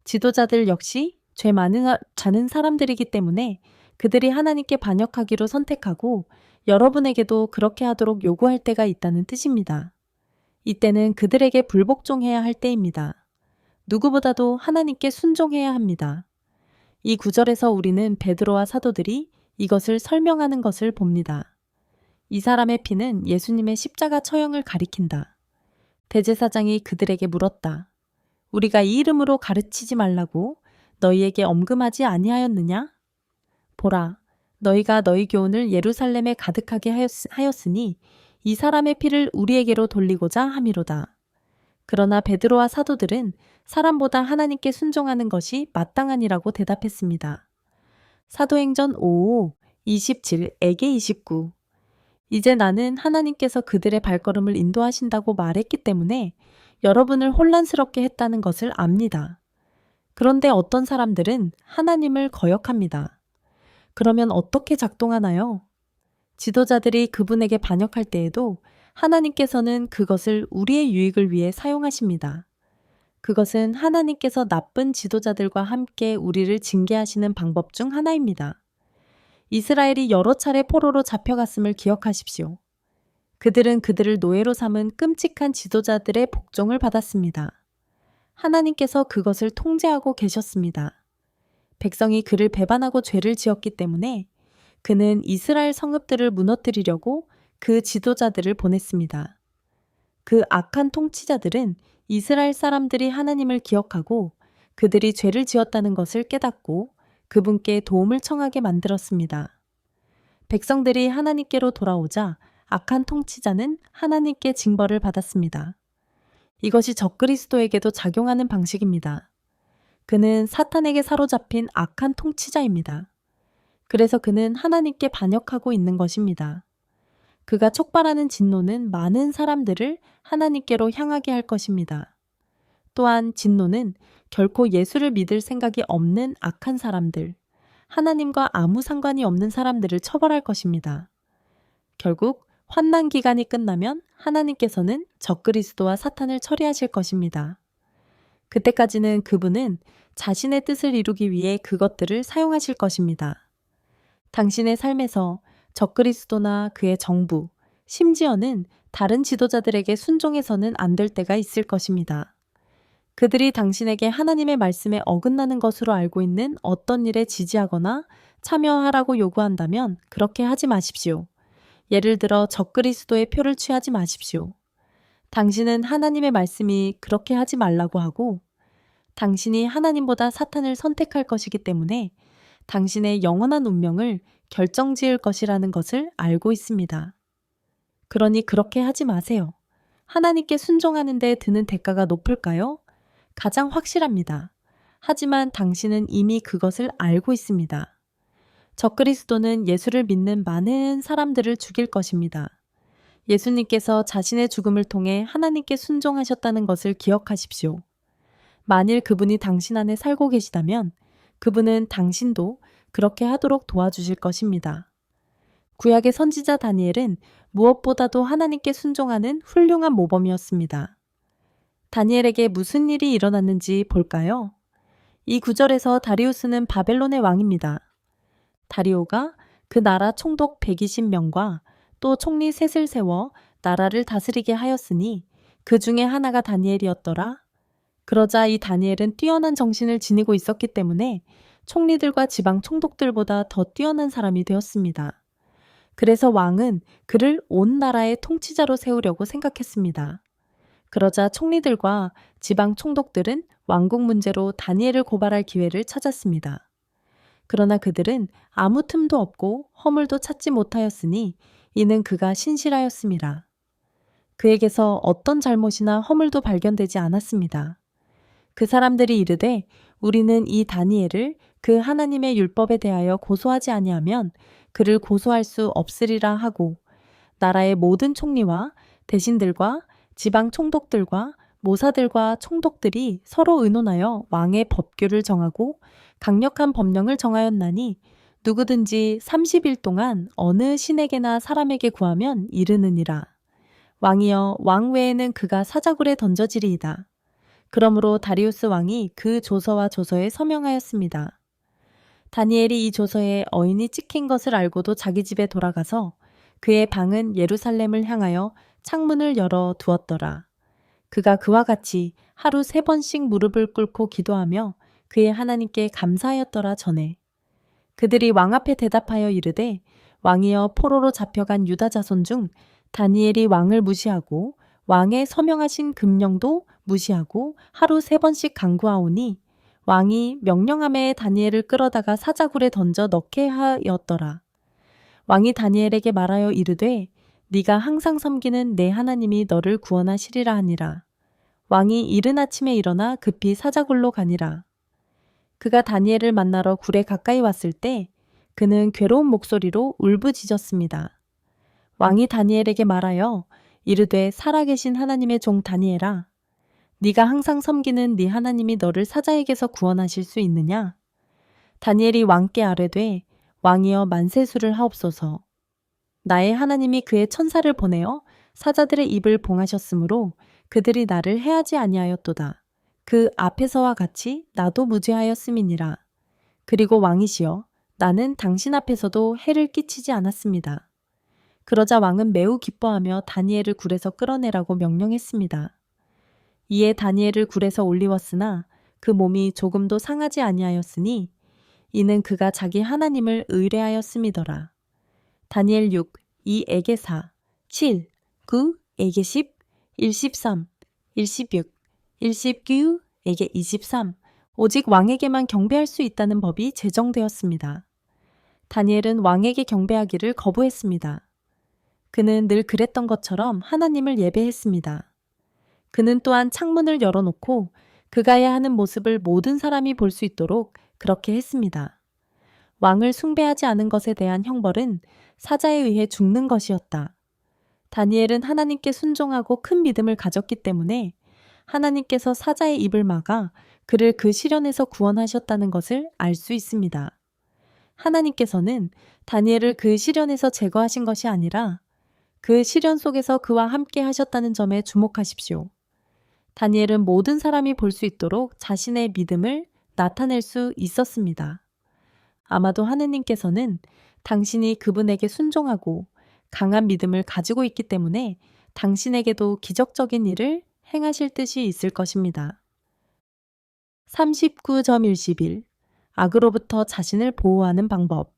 지도자들 역시 죄 많은 사람들이기 때문에 그들이 하나님께 반역하기로 선택하고 여러분에게도 그렇게 하도록 요구할 때가 있다는 뜻입니다. 이때는 그들에게 불복종해야 할 때입니다. 누구보다도 하나님께 순종해야 합니다. 이 구절에서 우리는 베드로와 사도들이 이것을 설명하는 것을 봅니다. 이 사람의 피는 예수님의 십자가 처형을 가리킨다. 대제사장이 그들에게 물었다. 우리가 이 이름으로 가르치지 말라고 너희에게 엄금하지 아니하였느냐? 보라, 너희가 너희 교훈을 예루살렘에 가득하게 하였으니 이 사람의 피를 우리에게로 돌리고자 함이로다. 그러나 베드로와 사도들은 사람보다 하나님께 순종하는 것이 마땅하니라고 대답했습니다. 사도행전 5, 27에게 29. 이제 나는 하나님께서 그들의 발걸음을 인도하신다고 말했기 때문에 여러분을 혼란스럽게 했다는 것을 압니다. 그런데 어떤 사람들은 하나님을 거역합니다. 그러면 어떻게 작동하나요? 지도자들이 그분에게 반역할 때에도 하나님께서는 그것을 우리의 유익을 위해 사용하십니다. 그것은 하나님께서 나쁜 지도자들과 함께 우리를 징계하시는 방법 중 하나입니다. 이스라엘이 여러 차례 포로로 잡혀갔음을 기억하십시오. 그들은 그들을 노예로 삼은 끔찍한 지도자들의 복종을 받았습니다. 하나님께서 그것을 통제하고 계셨습니다. 백성이 그를 배반하고 죄를 지었기 때문에 그는 이스라엘 성읍들을 무너뜨리려고 그 지도자들을 보냈습니다. 그 악한 통치자들은 이스라엘 사람들이 하나님을 기억하고 그들이 죄를 지었다는 것을 깨닫고 그분께 도움을 청하게 만들었습니다. 백성들이 하나님께로 돌아오자 악한 통치자는 하나님께 징벌을 받았습니다. 이것이 적그리스도에게도 작용하는 방식입니다. 그는 사탄에게 사로잡힌 악한 통치자입니다. 그래서 그는 하나님께 반역하고 있는 것입니다. 그가 촉발하는 진노는 많은 사람들을 하나님께로 향하게 할 것입니다. 또한 진노는 결코 예수를 믿을 생각이 없는 악한 사람들, 하나님과 아무 상관이 없는 사람들을 처벌할 것입니다. 결국 환난 기간이 끝나면 하나님께서는 적그리스도와 사탄을 처리하실 것입니다. 그때까지는 그분은 자신의 뜻을 이루기 위해 그것들을 사용하실 것입니다. 당신의 삶에서 적그리스도나 그의 정부, 심지어는 다른 지도자들에게 순종해서는 안 될 때가 있을 것입니다. 그들이 당신에게 하나님의 말씀에 어긋나는 것으로 알고 있는 어떤 일에 지지하거나 참여하라고 요구한다면 그렇게 하지 마십시오. 예를 들어 적그리스도의 표를 취하지 마십시오. 당신은 하나님의 말씀이 그렇게 하지 말라고 하고 당신이 하나님보다 사탄을 선택할 것이기 때문에 당신의 영원한 운명을 결정지을 것이라는 것을 알고 있습니다. 그러니 그렇게 하지 마세요. 하나님께 순종하는 데 드는 대가가 높을까요? 가장 확실합니다. 하지만 당신은 이미 그것을 알고 있습니다. 적그리스도는 예수를 믿는 많은 사람들을 죽일 것입니다. 예수님께서 자신의 죽음을 통해 하나님께 순종하셨다는 것을 기억하십시오. 만일 그분이 당신 안에 살고 계시다면 그분은 당신도 그렇게 하도록 도와주실 것입니다. 구약의 선지자 다니엘은 무엇보다도 하나님께 순종하는 훌륭한 모범이었습니다. 다니엘에게 무슨 일이 일어났는지 볼까요? 이 구절에서 다리우스는 바벨론의 왕입니다. 다리오가 그 나라 총독 120명과 또 총리 셋을 세워 나라를 다스리게 하였으니 그 중에 하나가 다니엘이었더라. 그러자 이 다니엘은 뛰어난 정신을 지니고 있었기 때문에 총리들과 지방 총독들보다 더 뛰어난 사람이 되었습니다. 그래서 왕은 그를 온 나라의 통치자로 세우려고 생각했습니다. 그러자 총리들과 지방 총독들은 왕국 문제로 다니엘을 고발할 기회를 찾았습니다. 그러나 그들은 아무 틈도 없고 허물도 찾지 못하였으니 이는 그가 신실하였습니다. 그에게서 어떤 잘못이나 허물도 발견되지 않았습니다. 그 사람들이 이르되 우리는 이 다니엘을 그 하나님의 율법에 대하여 고소하지 아니하면 그를 고소할 수 없으리라 하고 나라의 모든 총리와 대신들과 지방 총독들과 모사들과 총독들이 서로 의논하여 왕의 법규를 정하고 강력한 법령을 정하였나니 누구든지 30일 동안 어느 신에게나 사람에게 구하면 이르느니라. 왕이여 왕 외에는 그가 사자굴에 던져지리이다. 그러므로 다리우스 왕이 그 조서와 조서에 서명하였습니다. 다니엘이 이 조서에 어인이 찍힌 것을 알고도 자기 집에 돌아가서 그의 방은 예루살렘을 향하여 창문을 열어 두었더라. 그가 그와 같이 하루 3번씩 무릎을 꿇고 기도하며 그의 하나님께 감사하였더라 전에. 그들이 왕 앞에 대답하여 이르되 왕이여 포로로 잡혀간 유다 자손 중 다니엘이 왕을 무시하고 왕의 서명하신 금령도 무시하고 하루 3번씩 간구하오니 왕이 명령함에 다니엘을 끌어다가 사자굴에 던져 넣게 하였더라. 왕이 다니엘에게 말하여 이르되 네가 항상 섬기는 내 하나님이 너를 구원하시리라 하니라. 왕이 이른 아침에 일어나 급히 사자굴로 가니라. 그가 다니엘을 만나러 굴에 가까이 왔을 때 그는 괴로운 목소리로 울부짖었습니다. 왕이 다니엘에게 말하여 이르되 살아계신 하나님의 종 다니엘아, 네가 항상 섬기는 네 하나님이 너를 사자에게서 구원하실 수 있느냐? 다니엘이 왕께 아뢰되 왕이여 만세수를 하옵소서. 나의 하나님이 그의 천사를 보내어 사자들의 입을 봉하셨으므로 그들이 나를 해하지 아니하였도다. 그 앞에서와 같이 나도 무죄하였음이니라. 그리고 왕이시여 나는 당신 앞에서도 해를 끼치지 않았습니다. 그러자 왕은 매우 기뻐하며 다니엘을 굴에서 끌어내라고 명령했습니다. 이에 다니엘을 굴에서 올리웠으나 그 몸이 조금도 상하지 아니하였으니 이는 그가 자기 하나님을 의뢰하였음이더라. 다니엘 6, 2에게 4, 7, 9에게 10, 13, 16, 19에게 23. 오직 왕에게만 경배할 수 있다는 법이 제정되었습니다. 다니엘은 왕에게 경배하기를 거부했습니다. 그는 늘 그랬던 것처럼 하나님을 예배했습니다. 그는 또한 창문을 열어놓고 그가 해야 하는 모습을 모든 사람이 볼 수 있도록 그렇게 했습니다. 왕을 숭배하지 않은 것에 대한 형벌은 사자에 의해 죽는 것이었다. 다니엘은 하나님께 순종하고 큰 믿음을 가졌기 때문에 하나님께서 사자의 입을 막아 그를 그 시련에서 구원하셨다는 것을 알 수 있습니다. 하나님께서는 다니엘을 그 시련에서 제거하신 것이 아니라 그 시련 속에서 그와 함께 하셨다는 점에 주목하십시오. 다니엘은 모든 사람이 볼 수 있도록 자신의 믿음을 나타낼 수 있었습니다. 아마도 하느님께서는 당신이 그분에게 순종하고 강한 믿음을 가지고 있기 때문에 당신에게도 기적적인 일을 행하실 뜻이 있을 것입니다. 39.11 악으로부터 자신을 보호하는 방법.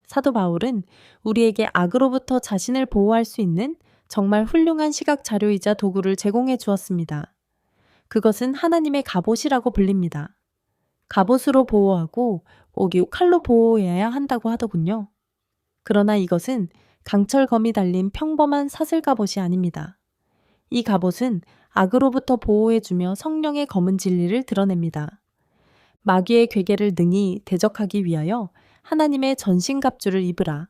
사도 바울은 우리에게 악으로부터 자신을 보호할 수 있는 정말 훌륭한 시각 자료이자 도구를 제공해 주었습니다. 그것은 하나님의 갑옷이라고 불립니다. 갑옷으로 보호하고 칼로 보호해야 한다고 하더군요. 그러나 이것은 강철검이 달린 평범한 사슬 갑옷이 아닙니다. 이 갑옷은 악으로부터 보호해주며 성령의 검은 진리를 드러냅니다. 마귀의 괴계를 능히 대적하기 위하여 하나님의 전신갑주를 입으라.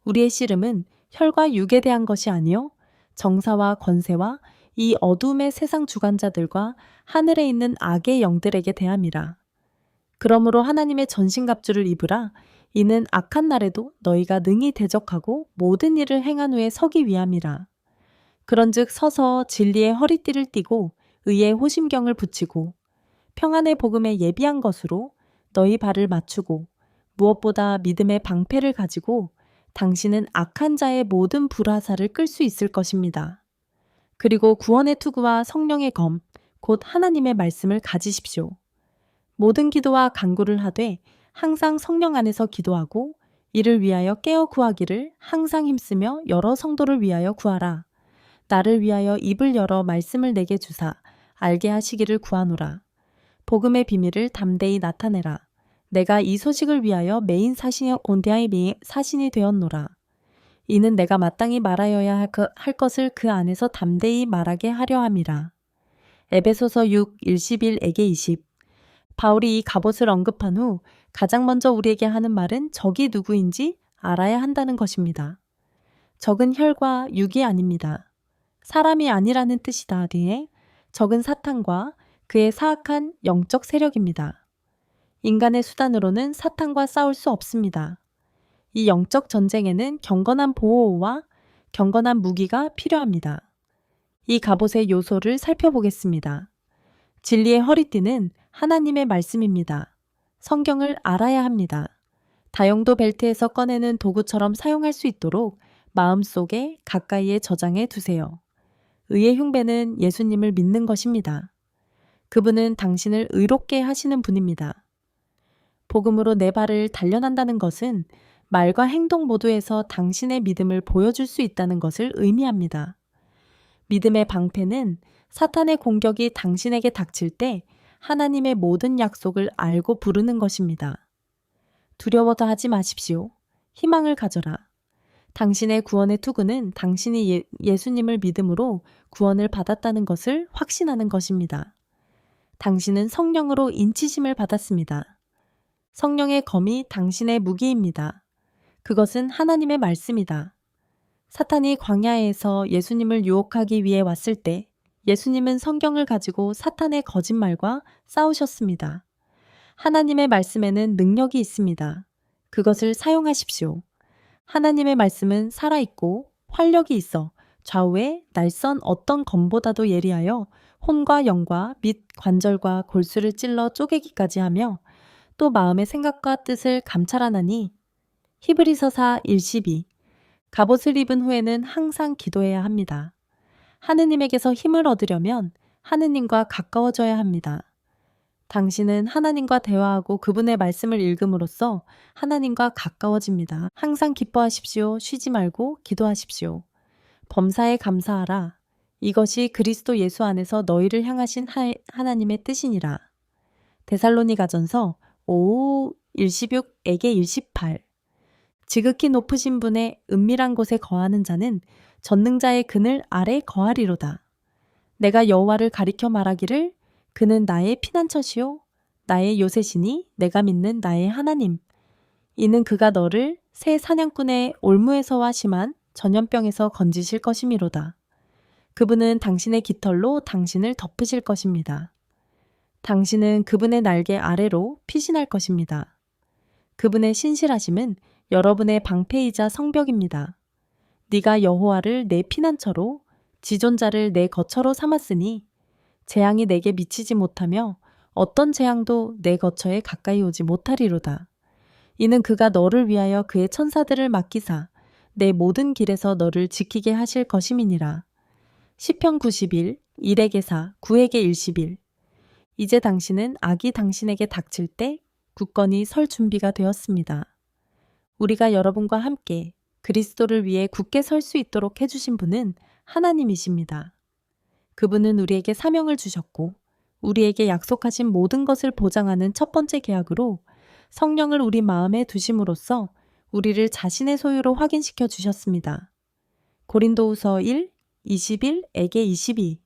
우리의 씨름은 혈과 육에 대한 것이 아니요 정사와 권세와 이 어둠의 세상 주관자들과 하늘에 있는 악의 영들에게 대함이라. 그러므로 하나님의 전신갑주를 입으라. 이는 악한 날에도 너희가 능히 대적하고 모든 일을 행한 후에 서기 위함이라. 그런즉 서서 진리의 허리띠를 띠고 의의 호심경을 붙이고 평안의 복음에 예비한 것으로 너희 발을 맞추고 무엇보다 믿음의 방패를 가지고 당신은 악한 자의 모든 불화살을 끌 수 있을 것입니다. 그리고 구원의 투구와 성령의 검, 곧 하나님의 말씀을 가지십시오. 모든 기도와 간구를 하되 항상 성령 안에서 기도하고 이를 위하여 깨어 구하기를 항상 힘쓰며 여러 성도를 위하여 구하라. 나를 위하여 입을 열어 말씀을 내게 주사 알게 하시기를 구하노라. 복음의 비밀을 담대히 나타내라. 내가 이 소식을 위하여 메인 사신이 되었노라. 이는 내가 마땅히 말하여야 할 것을 그 안에서 담대히 말하게 하려 함이라. 에베소서 6, 11에게 20. 바울이 이 갑옷을 언급한 후 가장 먼저 우리에게 하는 말은 적이 누구인지 알아야 한다는 것입니다. 적은 혈과 육이 아닙니다. 사람이 아니라는 뜻이다 뒤에 적은 사탄과 그의 사악한 영적 세력입니다. 인간의 수단으로는 사탄과 싸울 수 없습니다. 이 영적 전쟁에는 경건한 보호와 경건한 무기가 필요합니다. 이 갑옷의 요소를 살펴보겠습니다. 진리의 허리띠는 하나님의 말씀입니다. 성경을 알아야 합니다. 다용도 벨트에서 꺼내는 도구처럼 사용할 수 있도록 마음속에 가까이에 저장해 두세요. 의의 흉배는 예수님을 믿는 것입니다. 그분은 당신을 의롭게 하시는 분입니다. 복음으로 내 발을 단련한다는 것은 말과 행동 모두에서 당신의 믿음을 보여줄 수 있다는 것을 의미합니다. 믿음의 방패는 사탄의 공격이 당신에게 닥칠 때 하나님의 모든 약속을 알고 부르는 것입니다. 두려워도 하지 마십시오. 희망을 가져라. 당신의 구원의 투구는 당신이 예수님을 믿음으로 구원을 받았다는 것을 확신하는 것입니다. 당신은 성령으로 인치심을 받았습니다. 성령의 검이 당신의 무기입니다. 그것은 하나님의 말씀이다. 사탄이 광야에서 예수님을 유혹하기 위해 왔을 때 예수님은 성경을 가지고 사탄의 거짓말과 싸우셨습니다. 하나님의 말씀에는 능력이 있습니다. 그것을 사용하십시오. 하나님의 말씀은 살아있고 활력이 있어 좌우에 날선 어떤 검보다도 예리하여 혼과 영과 및 관절과 골수를 찔러 쪼개기까지 하며 또 마음의 생각과 뜻을 감찰하나니 히브리서 4:12 갑옷을 입은 후에는 항상 기도해야 합니다. 하느님에게서 힘을 얻으려면 하느님과 가까워져야 합니다. 당신은 하나님과 대화하고 그분의 말씀을 읽음으로써 하나님과 가까워집니다. 항상 기뻐하십시오. 쉬지 말고 기도하십시오. 범사에 감사하라. 이것이 그리스도 예수 안에서 너희를 향하신 하나님의 뜻이니라. 데살로니가전서 5:16에게 18 지극히 높으신 분의 은밀한 곳에 거하는 자는 전능자의 그늘 아래 거하리로다. 내가 여호와를 가리켜 말하기를 그는 나의 피난처시요 나의 요새시니 내가 믿는 나의 하나님. 이는 그가 너를 새 사냥꾼의 올무에서와 심한 전염병에서 건지실 것이미로다. 그분은 당신의 깃털로 당신을 덮으실 것입니다. 당신은 그분의 날개 아래로 피신할 것입니다. 그분의 신실하심은 여러분의 방패이자 성벽입니다. 네가 여호와를 내 피난처로 지존자를 내 거처로 삼았으니 재앙이 내게 미치지 못하며 어떤 재앙도 내 거처에 가까이 오지 못하리로다. 이는 그가 너를 위하여 그의 천사들을 맡기사 내 모든 길에서 너를 지키게 하실 것임이니라. 시편 91, 1에게 4, 9에게 11 이제 당신은 악이 당신에게 닥칠 때 굳건히 설 준비가 되었습니다. 우리가 여러분과 함께 그리스도를 위해 굳게 설 수 있도록 해주신 분은 하나님이십니다. 그분은 우리에게 사명을 주셨고 우리에게 약속하신 모든 것을 보장하는 첫 번째 계약으로 성령을 우리 마음에 두심으로써 우리를 자신의 소유로 확인시켜 주셨습니다. 고린도후서 1, 21에게 22